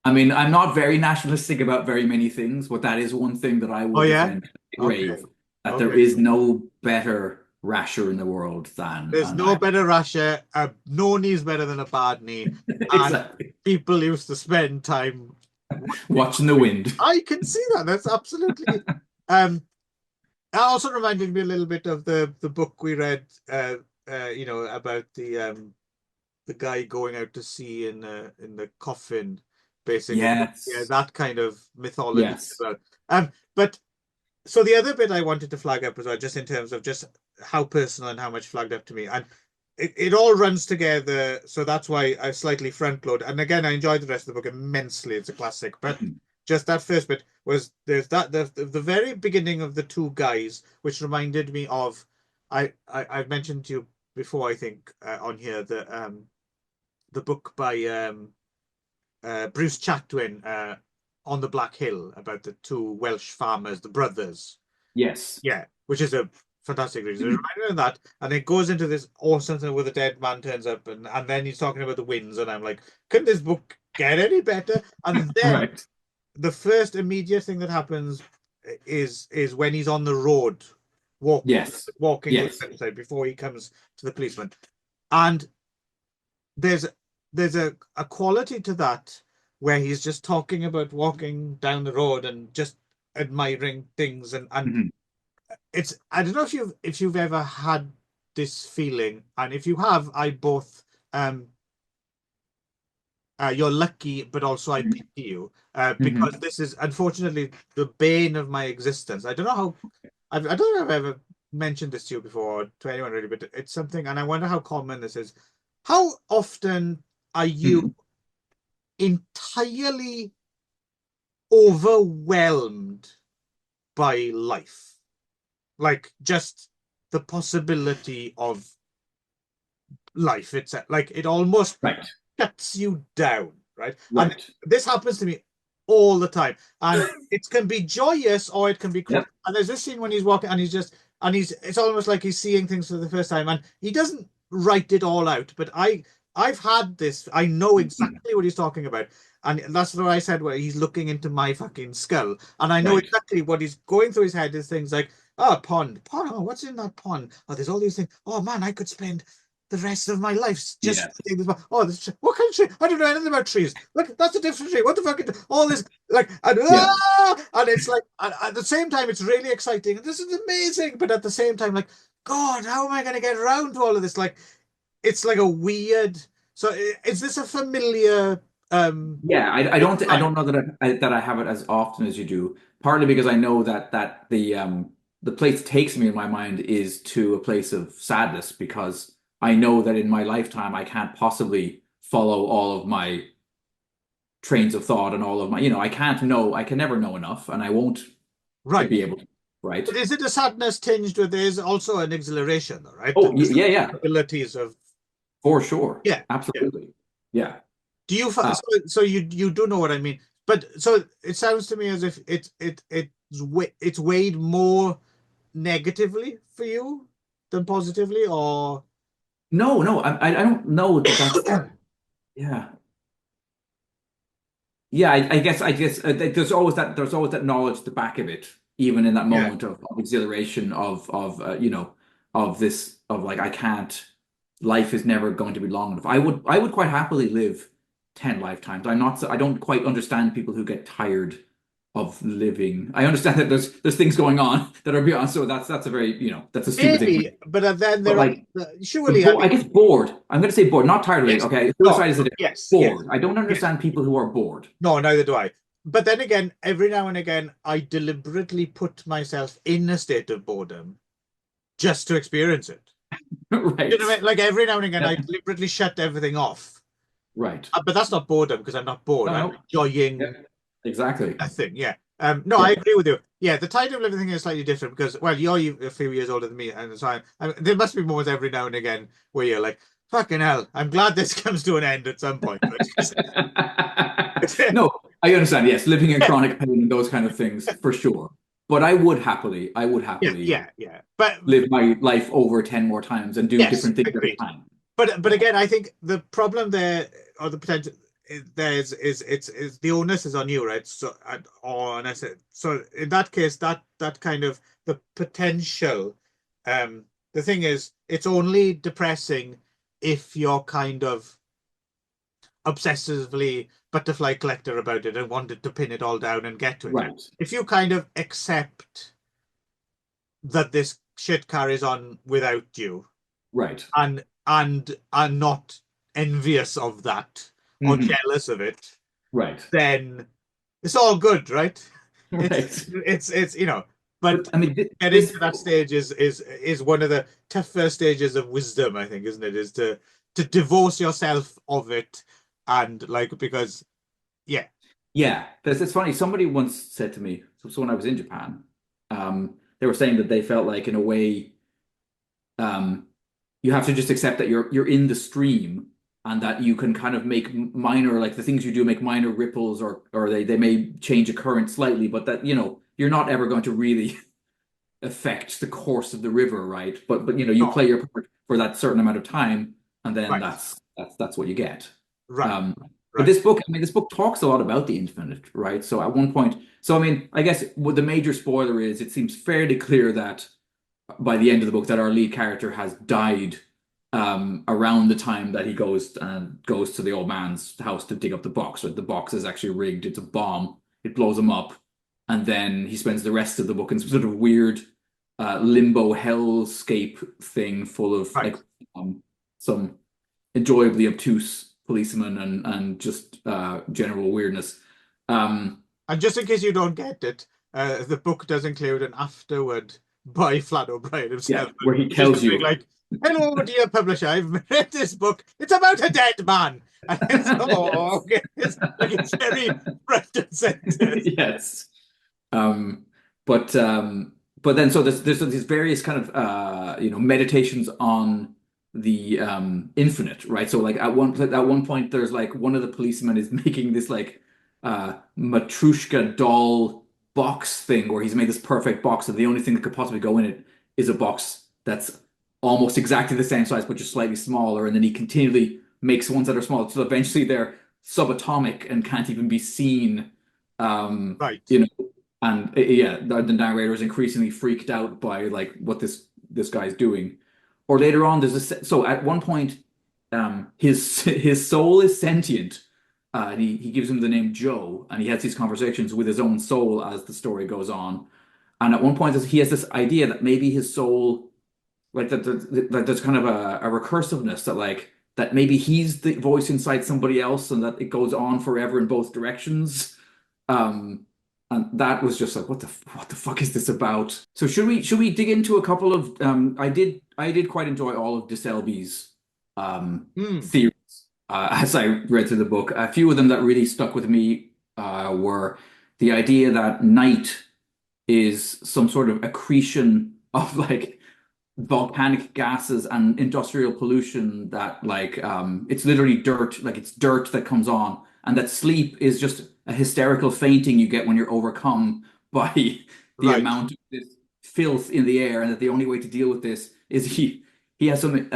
I mean, I'm not very nationalistic about very many things, but that is one thing that I oh would yeah, defend to the okay, grave, that there okay. is no better rasher in the world than There's an no Irish. better rasher. No knee is better than a bad knee, and Exactly. people used to spend time watching. Watching the wind. I can see that. That's absolutely. Um, That also reminded me a little bit of the book we read. About the guy going out to sea in the coffin, basically. Yeah, Yes. that kind of mythology as Yes. well. But so the other bit I wanted to flag up as well, just in terms of just how personal and how much flagged up to me, and it all runs together. So that's why I slightly front load. And again, I enjoyed the rest of the book immensely. It's a classic, but just that first bit was there's that the very beginning of the two guys, which reminded me of I've mentioned to you before, I think, on here the book by Bruce Chatwin, On the Black Hill, about the two Welsh farmers, the brothers. Yes. Yeah, which is a fantastic read. So it reminded me of that, and it goes into this awesome thing where the dead man turns up, and then he's talking about the winds, and I'm like, couldn't this book get any better? And then Right. the first immediate thing that happens is when he's on the road, Yes. walking to the Yes. countryside before he comes to the policeman, and there's a quality to that where he's just talking about walking down the road and just admiring things, and Mhm. it's, I don't know if you've ever had this feeling, and if you have, I both um you're lucky, but also I Mhm. pity you, because Mhm. this is unfortunately the bane of my existence. I don't know how I don't know if I've ever mentioned this to you before or to anyone really, but it's something, and I wonder how common this is. How often are you Mhm. entirely overwhelmed by life? Like just the possibility of life itself. Like it almost Right. shuts you down, right? And Right. this happens to me all the time. And it can be joyous or it can be cruel. Yep. And there's this scene when he's walking and it's almost like he's seeing things for the first time. And he doesn't write it all out, but I've had this, I know Mhm. exactly what he's talking about. And that's what I said, where he's looking into my fucking skull. And I know Right. exactly what he's going through his head is things like, oh, pond. Oh, what's in that pond? Oh, there's all these things. Oh man, I could spend the rest of my life just Yeah. studying this. Oh, this, what kind of tree? I don't know anything about trees. Look, that's a different tree. What the fuck? All this, like, Yeah. and it's like, and at the same time, it's really exciting. And this is amazing. But at the same time, like, God, how am I going to get around to all of this? Like, it's like a weird. So, is this a familiar? Yeah, I Right. don't know that I have it as often as you do. Partly because I know that the place it takes me in my mind is to a place of sadness because I know that in my lifetime I can't possibly follow all of my trains of thought and all of my, I can never know enough and I won't Right. be able to, right? But is it a sadness tinged with? There's also an exhilaration, though, right? Oh, Just the yeah, yeah, possibilities of, for sure. yeah, yeah. Absolutely. Yeah. Do you Uh, so you do know what I mean? but so it sounds to me as if it's weighed more negatively for you than positively, or No, no, I don't know that that's yeah. Yeah, I guess there's always that knowledge at the back of it, even in that yeah. moment of exhilaration of of this of like I can't life is never going to be long enough. I would quite happily live 10 lifetimes. I don't quite understand people who get tired of living. I understand that there's things going on that are beyond, so that's a very, that's a stupid thing. Maybe, but then But there are like surely, I I mean, guess bored. I'm going to say bored, not tired of living. yes, Okay, no, suicide is a different yes, yes, bored. I don't yes. understand people who are bored. No, neither do I. But then again, every now and again, I deliberately put myself in a state of boredom just to experience it. You Right. know what I mean? Like every now and again, Yeah. I deliberately shut everything off. Right. But that's not boredom because I'm not bored. No, I'm no. Yeah. enjoying Exactly. a thing. Yeah. No, I Yeah. agree with you. Yeah, the time of living thing is slightly different because, well, you're a few years older than me, and so there must be moments every now and again where you're like, "Fucking hell, I'm glad this comes to an end at some point." No, I understand. Yes, living in chronic pain and those kind of things for sure. But I would Yeah, happily yeah, yeah. But live my life over 10 more times and do yes, different things every agreed. time. But Yeah. again, I think the problem there or the potential there is it's the onus is on you, right? So or and I said so in that case, that kind of the potential. The thing is, it's only depressing if you're kind of obsessively butterfly collector about it and wanted to pin it all down and get to it. Right. If you kind of accept that this shit carries on without you Right. and are not envious of that or Hmm. jealous of it, Right. then it's all good, right? Right. But But I mean, getting this to that stage is one of the tougher stages of wisdom, I think, isn't it? Is to divorce yourself of it and like because yeah, Yeah, it's funny. Somebody once said to me, so when I was in Japan, they were saying that they felt like in a way, um, you have to just accept that you're in the stream and that you can kind of make minor, like the things you do make minor ripples or they may change a current slightly, but that, you're not ever going to really affect the course of the river, right? But you no, play your part for that certain amount of time, and then right, that's what you get. right, Um, but right, this book talks a lot about the infinite, right? So at one point, so I mean, I guess what the major spoiler is, it seems fairly clear that by the end of the book that our lead character has died around the time that he goes to the old man's house to dig up the box. Right? The box is actually rigged. It's a bomb. It blows him up, and then he spends the rest of the book in some sort of weird limbo hellscape thing full of right. like some enjoyably obtuse policemen and just general weirdness. Um, And just in case you don't get it, the book does include an afterword by Flann O'Brien yeah, himself, where he just tells going you. like, "Hello, dear publisher, I've read this book. It's about a dead man." And it's okay. It's like it's very front and center. Yes. Um, but then so there's these various kind of meditations on the infinite, right? So like at one point there's like one of the policemen is making this like Matrushka doll box thing where he's made this perfect box and the only thing that could possibly go in it is a box that's almost exactly the same size but just slightly smaller, and then he continually makes ones that are small so eventually they're subatomic and can't even be seen. Um, Right. you know, and yeah, the narrator is increasingly freaked out by like what this guy's doing. Or later on, so at one point, his soul is sentient, and he gives him the name Joe, and he has these conversations with his own soul as the story goes on. And at one point, he has this idea that maybe his soul, like that there's kind of a recursiveness that like that maybe he's the voice inside somebody else, and that it goes on forever in both directions. Um, and that was just like, what the fuck is this about? So should we dig into a couple of I did quite enjoy all of De Selby's Hmm. theories as I read through the book. A few of them that really stuck with me were the idea that night is some sort of accretion of like volcanic gases and industrial pollution that like it's literally dirt, like it's dirt that comes on and that sleep is just a hysterical fainting you get when you're overcome by the Right. amount of this filth in the air, and that the only way to deal with this is he has some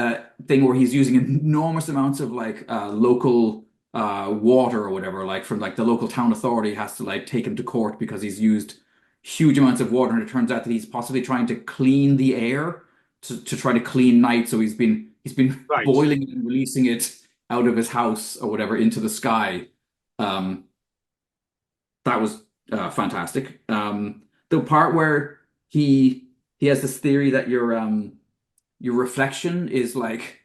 thing where he's using enormous amounts of like local water or whatever, like from like the local town authority has to like take him to court because he's used huge amounts of water, and it turns out that he's possibly trying to clean the air to try to clean night. So he's been Right. boiling it and releasing it out of his house or whatever into the sky. Um, that was fantastic. The part where he has this theory that your reflection is like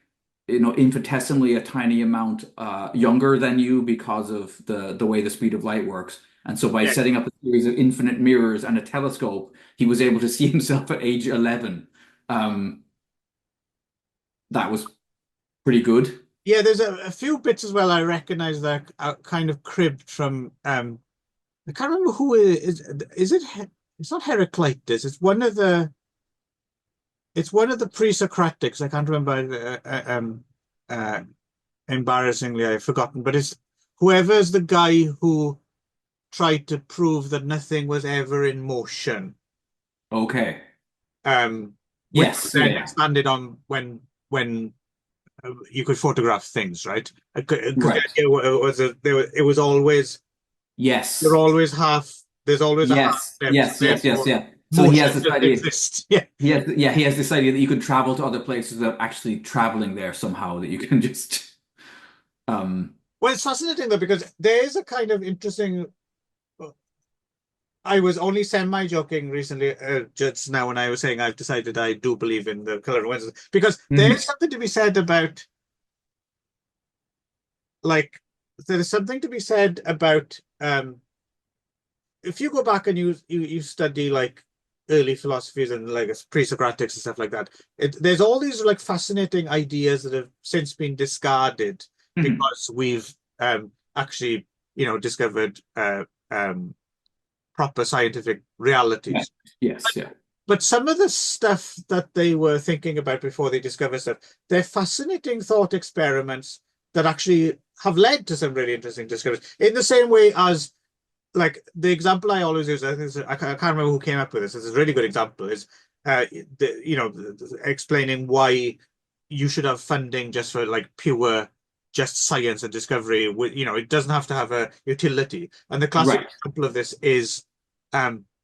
infinitesimally a tiny amount younger than you because of the way the speed of light works. And so by Yeah. setting up a series of infinite mirrors and a telescope, he was able to see himself at age 11. Um, that was pretty good. Yeah, there's a few bits as well I recognize that are kind of cribbed from I can't remember who it is. Is it it's not Heraclitus, it's one of the pre-Socratics. I can't remember uh embarrassingly I've forgotten, but it's whoever's the guy who tried to prove that nothing was ever in motion. Okay. Which Yes. Yeah. then Yeah. expanded on when you could photograph things, right? Because the Right. idea it was always you're Yes. always half. There's always a half Yes. step, so Yes. Yes. Yes. therefore Yeah. So he motion has this doesn't idea. exist. Yeah, He has this idea that you can travel to other places without actually traveling there somehow, that you can just um well, it's fascinating though because there is a kind of interesting. I was only semi-joking recently, just now when I was saying I've decided I do believe in the color of Wednesday because there is mhm. something to be said about like there is something to be said about if you go back and you study like early philosophies and like pre-Socratics and stuff like that, there's all these like fascinating ideas that have since been discarded Mhm. because we've actually discovered proper scientific Yes. realities. Yes. Yeah. But some of the stuff that they were thinking about before they discovered stuff, they're fascinating thought experiments that actually have led to some really interesting discoveries. In the same way as, like, the example I always use, I can't remember who came up with this. This is a really good example. Is explaining why you should have funding just for like pure just science and discovery. It doesn't have to have a utility. And the classic Right. example of this is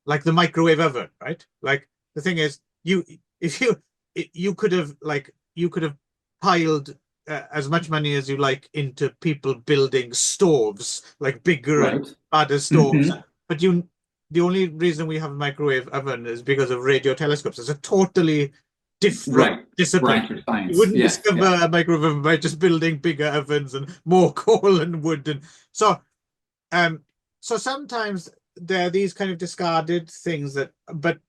like the microwave oven, right? Like the thing is, if you could have piled as much money as you like into people building stoves, like bigger and Right. badder stoves, Hmm. but the only reason we have a microwave oven is because of radio telescopes. It's a totally different Right. discipline. Branch of You science. wouldn't Yes. discover Yeah. a microwave oven by just building bigger ovens and more coal and wood. And um, so sometimes there are these kind of discarded things but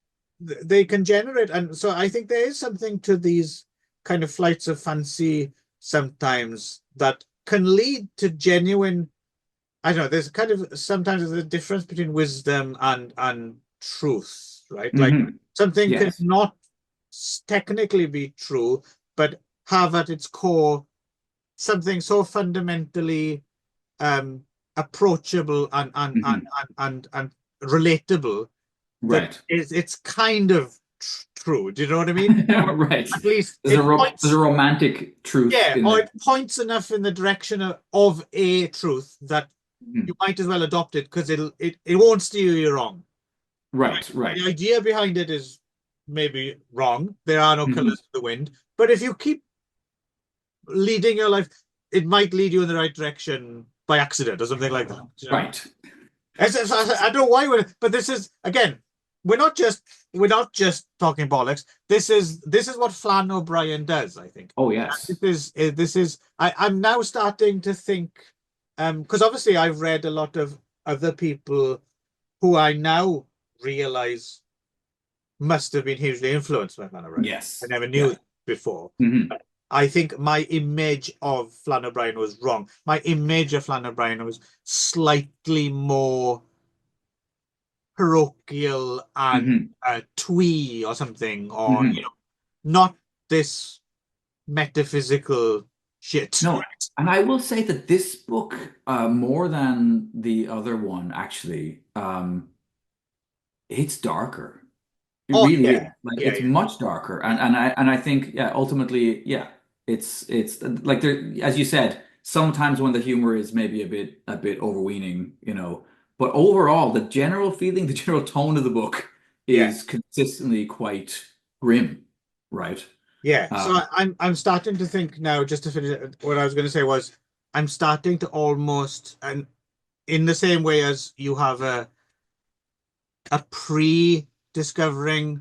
they can generate. And so I think there is something to these kind of flights of fancy sometimes that can lead to genuine. I don't know. There's kind of sometimes there's a difference between wisdom and truth, right? Like Hmm. something can Yes. not technically be true, but have at its core something so fundamentally um, approachable Hmm. and relatable that Right. it's kind of true. Do you know what I mean? Or Right. at least There's it there's a points, romantic truth yeah, in or there. it points enough in the direction of a truth that you Mhm. might as well adopt it because it won't steer you wrong. Right. Right. The idea behind it is maybe wrong. There are no Hmm. colors in the wind, but if you keep leading your life, it might lead you in the right direction by accident or something like that. You know? Right. I don't know why but this is again, we're not just talking bollocks. This is what Flann O'Brien does, I think. Oh yes. I'm now starting to think, because obviously I've read a lot of other people who I now realize must have been hugely influenced by Flann O'Brien. I Yes. never knew Yeah. that before. Hmm. I think my image of Flann O'Brien was wrong. My image of Flann O'Brien was slightly more parochial and Hmm. twee or something, or Hmm. not this metaphysical shit. No, Right? And I will say that this book, more than the other one, actually, it's darker. It Oh really is. yeah, Like yeah, it's yeah, much darker. yeah, And I think, yeah, ultimately, yeah, it's like there, as you said, sometimes when the humor is maybe a bit overweening, but overall the general feeling, the general tone of the book yeah, is consistently quite grim, right? yeah. So Um, I'm starting to think now. Just to finish, what I was going to say was I'm starting to almost, and in the same way as you have a pre-discovering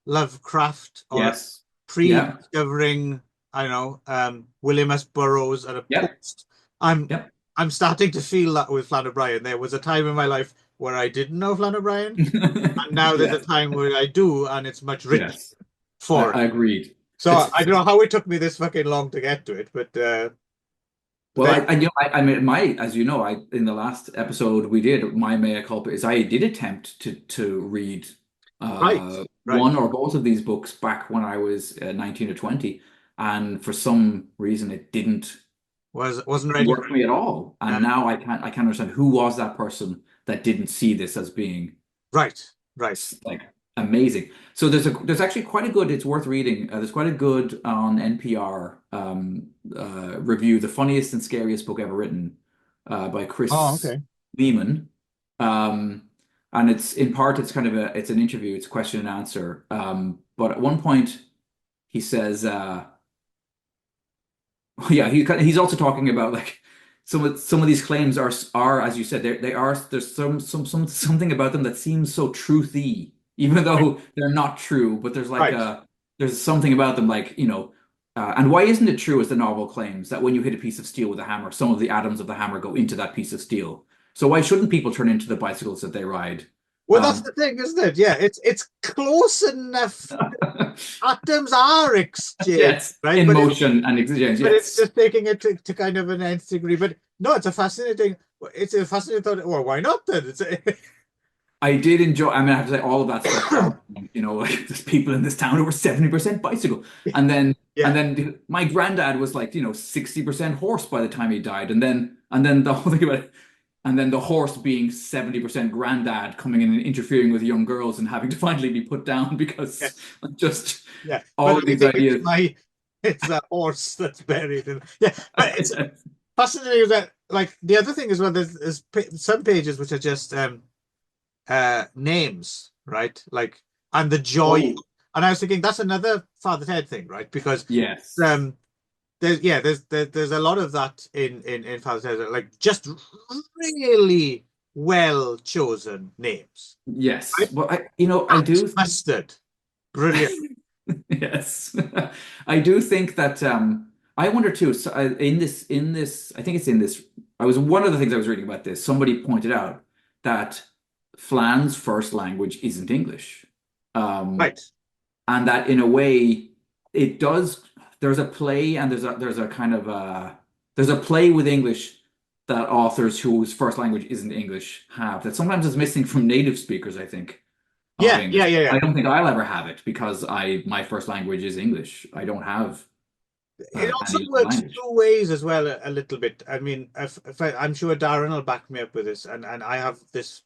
Lovecraft or a yes. Yeah. pre-discovering, I don't know, William S. Burroughs and a Yep. post. I'm Yep. I'm starting to feel that with Flann O'Brien. There was a time in my life where I didn't know Flann O'Brien, and now there's a Yes. time where I do, and it's much richer Yes. I, for it. I agreed. So I It's don't know how it took me this fucking long to get to it, but Well, then I mean, as you know, in the last episode we did, my mea culpa is I did attempt to read right, right, one or both of these books back when I was 19 or 20, and for some reason it wasn't didn't ready work for for me at all. it. And now I can't understand who was that person that didn't see this as being Right, right. like amazing. So there's actually quite a good. It's worth reading. There's quite a good on NPR review, the funniest and scariest book ever written, by Oh, Chris okay. Lehman. Um, and it's in part it's kind of it's an interview. It's question and answer. But at one point he says. Yeah, he's also talking about like some of these claims are as you said they are there's something about them that seems so truthy even though they're not true, but Right. there's something about them like and why isn't it true as the novel claims that when you hit a piece of steel with a hammer some of the atoms of the hammer go into that piece of steel, so why shouldn't people turn into the bicycles that they ride? Well, that's um the thing, isn't it? Yeah, it's close enough. Atoms are exchanged, yes, right? in But motion and exchange, it's yes. just taking it to kind of an nth degree. But no, it's a fascinating thought. Well, why not then? I did enjoy. I mean, I have to say, all of that stuff started. Like there's people in this town who were 70% bicycle, and then and Yeah, then my granddad was like 60% horse by the time he died, and then the whole thing about it, and then the horse being 70% granddad coming in and interfering with young girls and having to finally be put down yeah, because just yeah. But all of I these think ideas. it's a horse that's buried in. Yeah, but it's fascinating that like the other thing is well, there's some pages which are just names, right? Like and the joy. Oh And I was thinking that's another Father Ted thing, right? Because yes, um there's a lot of that in Father Ted, like just really well chosen names. yes. Right? Well, I Matt do. Mustard, brilliant. Yes, I do think that I wonder too. So in this, I think it's in this. I was one of the things I was reading about this. Somebody pointed out that Flan's first language isn't English, um, Right. and that in a way it does. There's a play and there's a kind of there's a play with English that authors whose first language isn't English have that sometimes is missing from native speakers, I think, of Yeah, English. yeah, yeah, I yeah. don't think I'll ever have it because my first language is English. I don't have It also any other works language. two ways as well, a little bit. I mean, I'm sure Darren will back me up with this, and I have this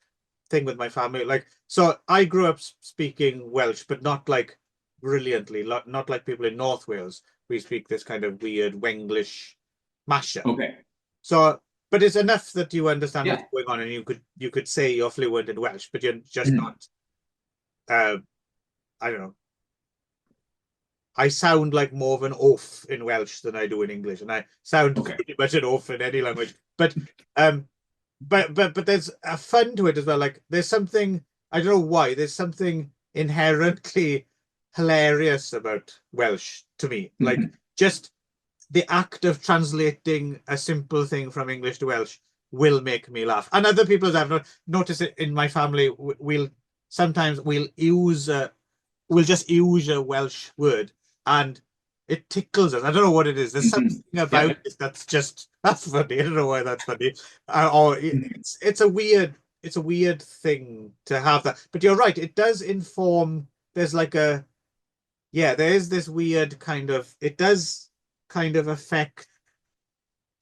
thing with my family. Like, so I grew up speaking Welsh, but not like brilliantly, not like people in North Wales. We speak this kind of weird Wenglish mashup. Okay. So, but it's enough that you understand what's Yeah. going on, and you could say you're fluent in Welsh, but you're just Mhm. not. Uh, I don't know. I sound like more of an oaf in Welsh than I do in English, and I sound Okay. pretty much an oaf in any language. Um, but there's a fun to it as well. Like there's something I don't know why. There's something inherently hilarious about Welsh to me. Like Mhm. just the act of translating a simple thing from English to Welsh will make me laugh. And other people, as I've noticed it in my family, we'll sometimes we'll just use a Welsh word and it tickles us. I don't know what it is. There's something Mhm. about Yep. it that's funny. I don't know why that's funny. Or Mhm. it's a weird thing to have that. But you're right. It does inform. There's like a yeah. There is this weird kind of. It does kind of affect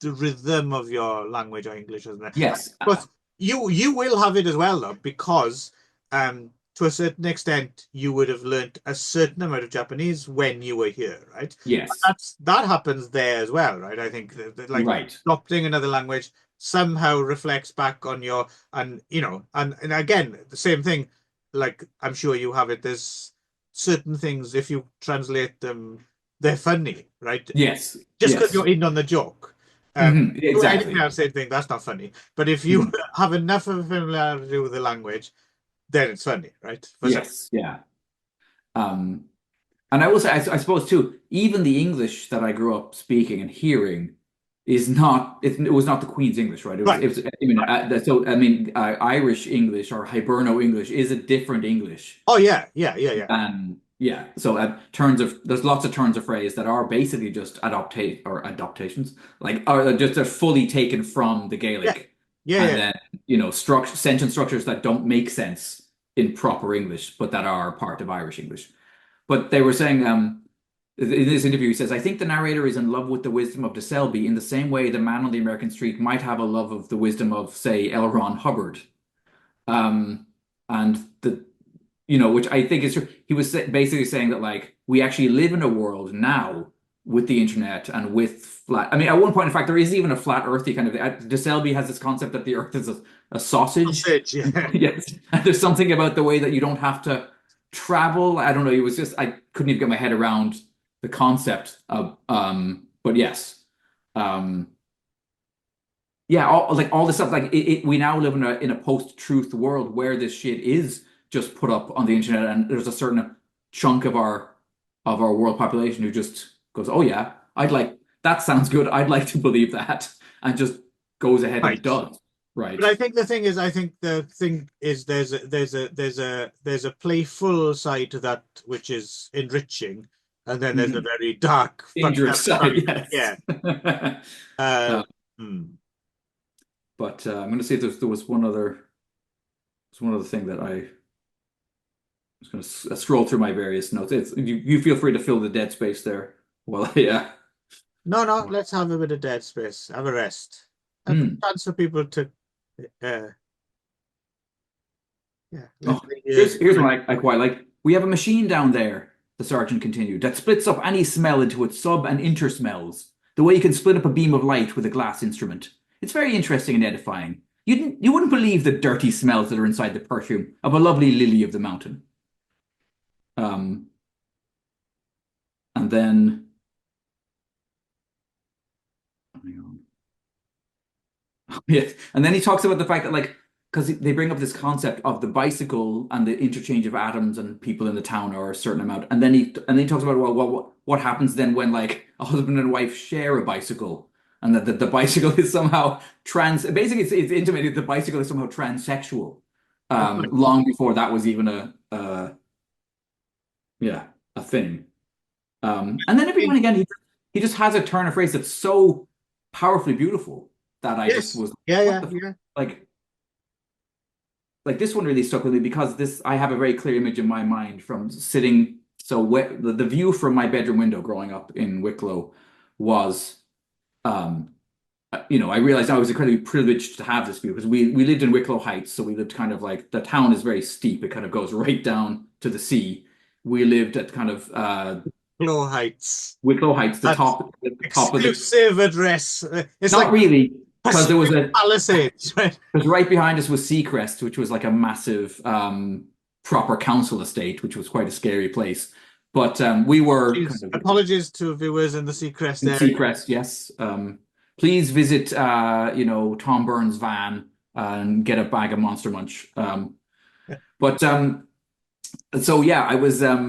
the rhythm of your language or English, isn't it? Yes. But you will have it as well, though, because to a certain extent you would have learnt a certain amount of Japanese when you were here, right? Yes. That happens there as well, right? I think that, like Right. adopting another language somehow reflects back on your and and again the same thing. Like I'm sure you have it. There's certain things if you translate them, they're funny, right? Yes. Just because Yes. you're in on the joke. Do anything Exactly. else, same thing. That's not funny. But if you Mhm. have enough of a familiarity with the language, then it's funny, right? For some. Yes. Yeah. Um, and I will say, I suppose too, even the English that I grew up speaking and hearing is not, it was not the Queen's English, right? Right. I mean, Irish English or Hiberno English is a different English Oh yeah, yeah, yeah, yeah. than, yeah. So there's lots of turns of phrase that are basically just adaptations, like, are just are fully taken from the Yeah, Gaelic. yeah, And yeah. then, sentence structures that don't make sense in proper English, but that are part of Irish English. But they were saying, in this interview, he says, I think the narrator is in love with the wisdom of De Selby in the same way the man on the American street might have a love of the wisdom of, say, L. Ron Hubbard. Um, and which I think is true. He was basically saying that, like, we actually live in a world now with the internet and with flat. I mean, at one point, in fact, there is even a flat earthy kind of. De Selby has this concept that the Earth is a sausage. Sausage, yeah. Yes, and there's something about the way that you don't have to travel. I don't know. It was just I couldn't even get my head around the concept of. But yes, um, yeah, all this stuff. Like we now live in a post-truth world where this shit is just put up on the internet, and there's a certain chunk of our world population who just goes, "Oh yeah, I'd like that sounds good. I'd like to believe that," and just goes ahead and Right. does. Right. But I think the thing is, I think the thing is, there's a playful side to that which is enriching, and then there's a Mhm. very dark, fucked Dangerous up side, side. yes. Yeah. Uh, Uh, hmm. but I'm going to see if there was one other thing that I was going to scroll through my various notes. You feel free to fill the dead space there. Well, yeah. No, no, let's have a bit of dead space. Have a rest. A Hmm. chance for people to, uh, yeah, Oh, let the here's one I quite like. We have a machine down there, the sergeant continued, that splits up any smell into its sub and inter smells, the way you can split up a beam of light with a glass instrument. It's very interesting and edifying. You wouldn't believe the dirty smells that are inside the perfume of a lovely lily of the mountain. Um, and then, hang on. Yes. And then he talks about the fact that, like, because they bring up this concept of the bicycle and the interchange of atoms and people in the town are a certain amount. And then he talks about, well, what happens then when, like, a husband and wife share a bicycle, and that the bicycle is somehow basically it's intimated the bicycle is somehow transsexual. Long before that was even yeah, a thing. And then every now and again he just has a turn of phrase that's so powerfully beautiful that I just Yes. was, Yeah, what yeah, the yeah. like this one really stuck with me because this I have a very clear image in my mind from sitting the view from my bedroom window growing up in Wicklow was I realized I was incredibly privileged to have this view because we lived in Wicklow Heights, so we lived kind of like the town is very steep. It kind of goes right down to the sea. We lived at kind of Glow Heights. Wicklow Heights, That's the top of the. exclusive address. It's Not like really, because there was Pacific Palisades, right? because right behind us was Seacrest, which was like a massive proper council estate, which was quite a scary place. But we were kind of Apologies to viewers in the Seacrest in area. Seacrest, yes. Please visit, Tom Burns' van and get a bag of Monster Munch. But so yeah, I was, but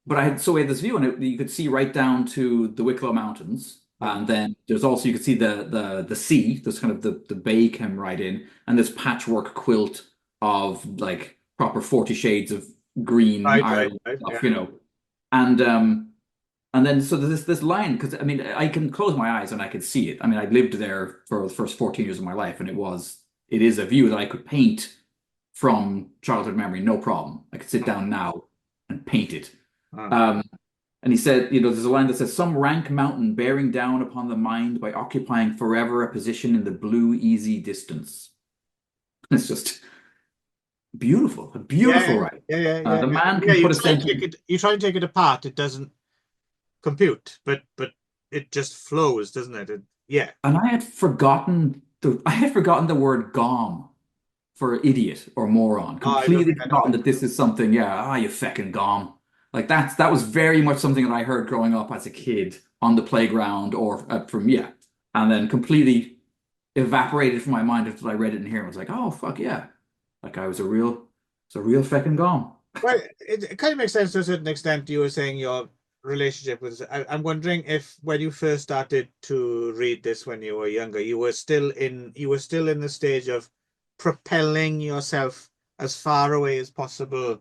we had this view, and you could see right down to the Wicklow Mountains, Yeah. and then there's also you could see the sea. There's kind of the bay came right in, and this patchwork quilt of like proper 40 shades of green Right, right, Ireland right. Yeah. stuff. And then so there's this line because I mean I can close my eyes and I can see it. I mean I lived there for the first 14 years of my life, and it is a view that I could paint from childhood memory, no problem. I could sit down now and paint it. Ah. Um, And he said, there's a line that says, "Some rank mountain bearing down upon the mind by occupying forever a position in the blue, easy distance." It's just beautiful, a beautiful Yeah, writing. yeah, yeah, yeah, The yeah. man Yeah, can put a sentence. you try and take it apart, it doesn't compute, but it just flows, doesn't it? Yeah. And I had forgotten the word "gom" for idiot or moron. Oh, I don't Completely think I know forgotten what that this is something. Yeah, you feckin' gom. Like that was very much something that I heard growing up as a kid on the playground or from yeah, and then completely evaporated from my mind until I read it in here and was like, oh fuck yeah, like it's a real feckin' gom. Well, it kind of makes sense to a certain extent. You were saying your relationship with. I'm wondering if when you first started to read this when you were younger, you were still in the stage of propelling yourself as far away as possible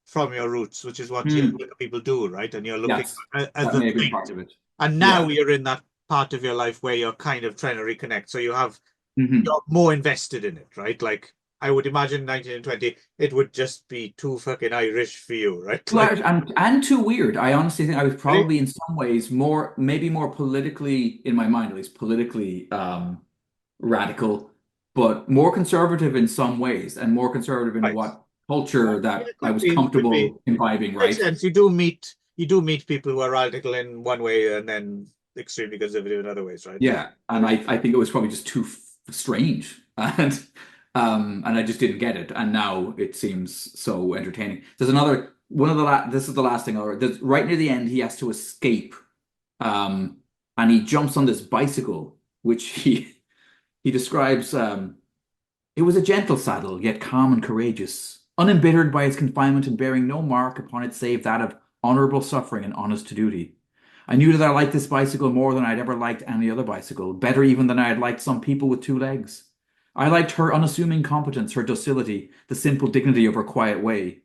from your roots, which is what Hmm. younger people do, right? And you're looking Yes, at that the may have been thing. part of it. And now Yeah. you're in that part of your life where you're kind of trying to reconnect. So Hmm. you're more invested in it, right? Like I would imagine 1920, it would just be too fucking Irish for you, right? Like, And too weird. I honestly think I was really? probably in some ways maybe more politically, in my mind at least, politically radical, but more conservative in some ways, and more conservative in Right. what culture Yeah, that it I could was be, it could be. comfortable imbibing, Makes right? sense. You do meet people who are radical in one way and then extremely conservative in other ways, right? Like, Yeah, and I think it was probably just too strange, and I just didn't get it, and now it seems so entertaining. There's another one of the this is the last thing right near the end he has to escape, um, and he jumps on this bicycle, which he describes. It was a gentle saddle, yet calm and courageous, unembittered by its confinement and bearing no mark upon it save that of honorable suffering and honest duty. I knew that I liked this bicycle more than I'd ever liked any other bicycle, better even than I had liked some people with two legs. I liked her unassuming competence, her docility, the simple dignity of her quiet way.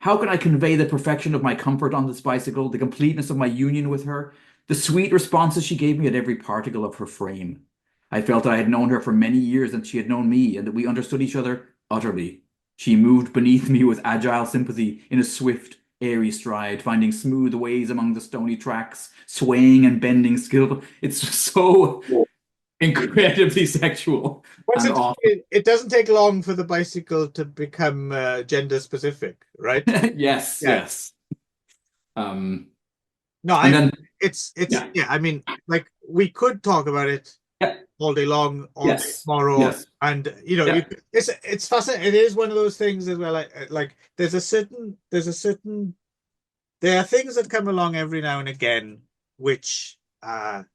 How can I convey the perfection of my comfort on this bicycle, the completeness of my union with her, the sweet responses she gave me at every particle of her frame? I felt I had known her for many years and she had known me, and that we understood each other utterly. She moved beneath me with agile sympathy in a swift, airy stride, finding smooth ways among the stony tracks, swaying and bending skillful. It's so incredibly sexual what's and it? awesome. It doesn't take long for the bicycle to become gender specific, right? Yes, Yeah. yes. Um, No, and then it's yeah. yeah. I mean, like we could talk about it Yeah. all day long, all day Yes. tomorrow. Yes. And Yeah. it's fascinating. It is one of those things as well. Like there are things that come along every now and again, which I'm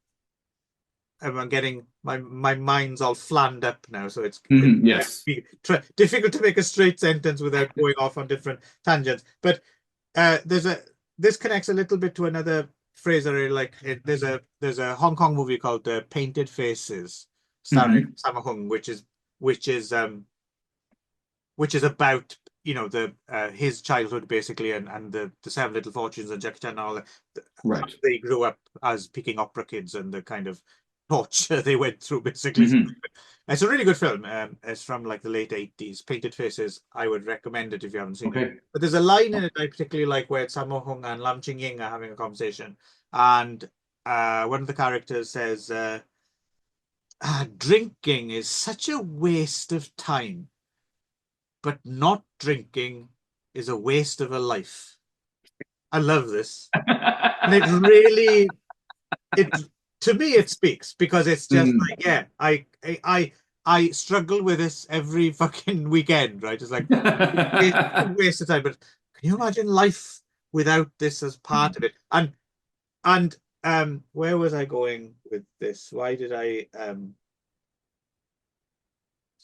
getting my mind's all flanned up now, so it's Yes. difficult to make a straight sentence without going off on different tangents. But there's a this connects a little bit to another phrase I really like. There's a Hong Kong movie called Painted Faces, starring Hmm. Sammo Hung, which is which is about the his childhood basically, and the Seven Little Fortunes and Jackie Chan and all that. How Right. they grew up as picking opera kids and the kind of torture they went through basically. Hmm. It's a really good film. It's from like the late 80s. Painted Faces. I would recommend it if you haven't seen it. Okay. But there's a line in it I particularly like where Sammo Hung and Lam Ching Ying are having a conversation, and one of the characters says, "Drinking is such a waste of time, but not drinking is a waste of a life." I love this. And it really, it to me, it speaks because it's just like, Mm. yeah, I struggle with this every fucking weekend, right? It's like it's a waste of time. But can you imagine life without this as part of it? And where was I going with this? Why did I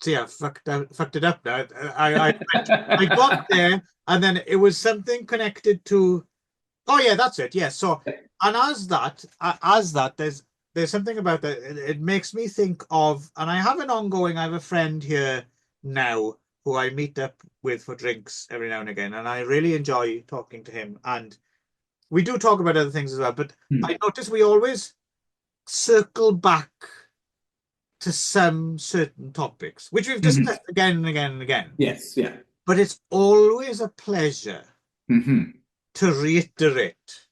see, I fucked it up now. I got there, and then it was something connected to. Oh yeah, that's it. Yeah. So, and as that, there's something about that. It makes me think of, and I have an ongoing. I have a friend here now who I meet up with for drinks every now and again, and I really enjoy talking to him. And we do talk about other things as well. But I notice we always circle back to some certain topics, which we've Mhm. discussed again and again and again. Yes. Yeah. But it's always a pleasure Hmm. to reiterate.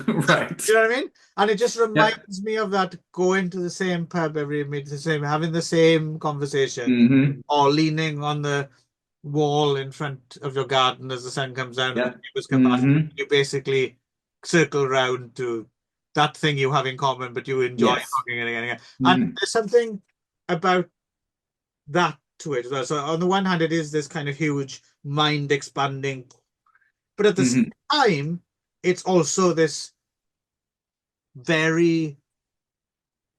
Right. You know what I mean? And it just Yeah. reminds me of that going to the same pub every meet, the same, having the same conversation, Hmm. or leaning on the wall in front of your garden as the sun comes down and the Yeah. neighbors come past. Hmm. You basically circle round to that thing you have in common, but you enjoy Yes. talking again and again. And Hmm. there's something about that to it as well. So on the one hand, it is this kind of huge mind expanding, but at the same Hmm. time, it's also this very,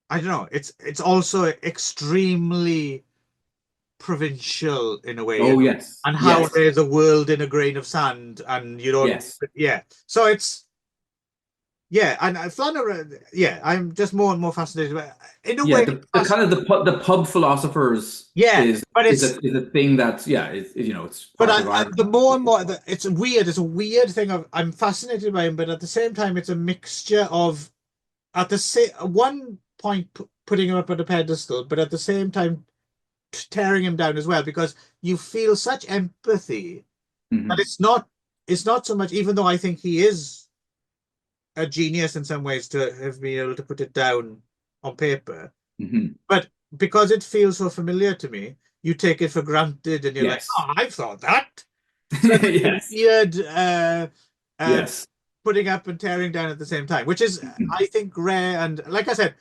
I don't know, it's also extremely provincial in a way, Oh, yes. and how Yes. there's a world in a grain of sand, and you don't, Yes. yeah. So it's, yeah, and Flann, yeah, I'm just more and more fascinated by, in a Yeah. way, The kind of the pub philosophers yeah, is but it's, is a thing that's yeah, you know, it's but part of our the more and more, it's weird. It's a weird thing of I'm fascinated by him, but at the same time, it's a mixture of at the same one point putting him up on a pedestal, but at the same time tearing him down as well because you feel such empathy that Hmm. it's not so much, even though I think he is a genius in some ways to have been able to put it down on paper, Hmm. but because it feels so familiar to me, you take it for granted and you're like, Yes. oh, I've thought that. So it's a Yes. weird uh, Yes. putting up and tearing down at the same time, which is, Mhm. I think, rare. And like I said,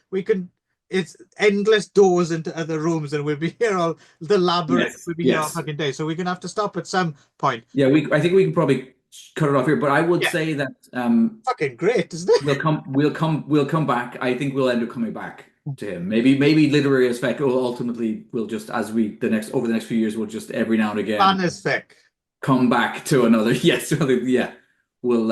it's endless doors into other rooms, and we'll be here all the labyrinth. Yes. We'll be here all Yes. fucking day. So we're gonna have to stop at some point. Yeah, I think we can probably cut it off here, but I would Yeah, say that fucking great, isn't it? we'll come back. I think we'll end up coming back to him. Maybe literary as FECK will ultimately we'll just as we the next over the next few years we'll just every now and Flan again is thick. come back to another yes, yeah. We'll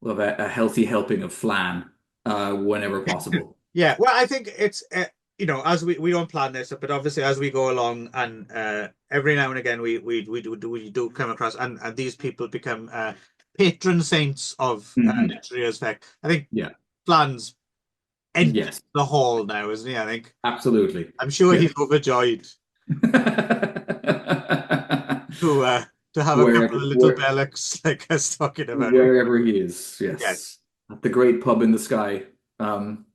we'll have a healthy helping of Flan whenever possible. Yeah, well, I think it's as we don't plan this, but obviously as we go along, and every now and again we do come across, and these people become patron saints of Hmm. literary aspect. I think Yeah. Flan's entered Yes. the hall now, isn't he? I think Absolutely. I'm sure Yes. he's overjoyed to uh to have a couple Wherever of little where Bellocks like us talking about it. wherever he is, Yes. yes. At the great pub in the sky. Um,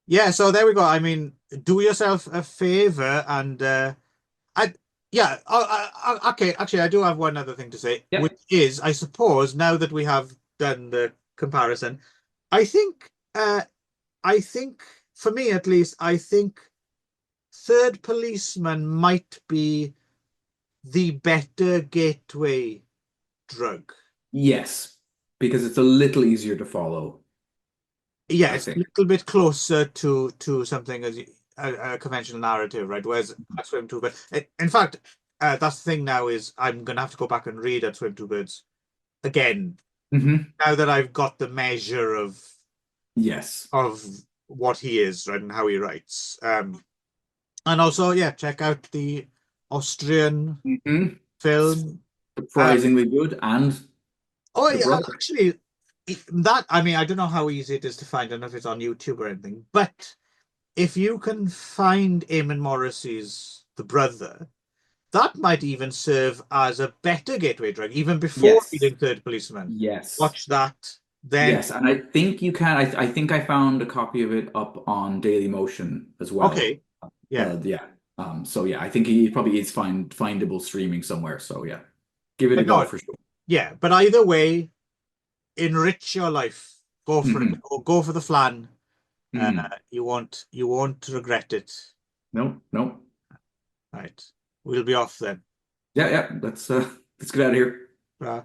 Yeah, so there we go. I mean, do yourself a favor and I yeah, okay, actually I do have one other thing to say, which yep. is I suppose now that we have done the comparison, I think I think for me at least, I think Third Policeman might be the better gateway drug. Yes. Because it's a little easier to follow, Yeah, I it's a think. little bit closer to something as a conventional narrative, right? Whereas at Swim Two Birds, in fact, that's the thing now is I'm gonna have to go back and read at Swim Two Birds again Hmm. now that I've got the measure Yes. of what he is, right, and how he writes. And also, yeah, check out the Austrian Hmm. film. Uh, Surprisingly good. And oh the yeah, brother. actually, that I mean, I don't know how easy it is to find. I don't know if it's on YouTube or anything, but if you can find Eamon Morrissey's The Brother, that might even serve as a better gateway drug, even before Yes. reading Third Policeman. Yes. Watch that, then Yes. And I think you can. I think I found a copy of it up on Daily Motion as well. okay, yeah, Yeah. So yeah, I think he probably is findable streaming somewhere. So yeah, give it a but go no, for sure. yeah, but either way, enrich your life. Go for it, Hmm. or go for the flan. Uh, Hmm. you won't regret it. Nope, nope. Right, we'll be off then. Yeah, yeah. Let's get out of here. Uh,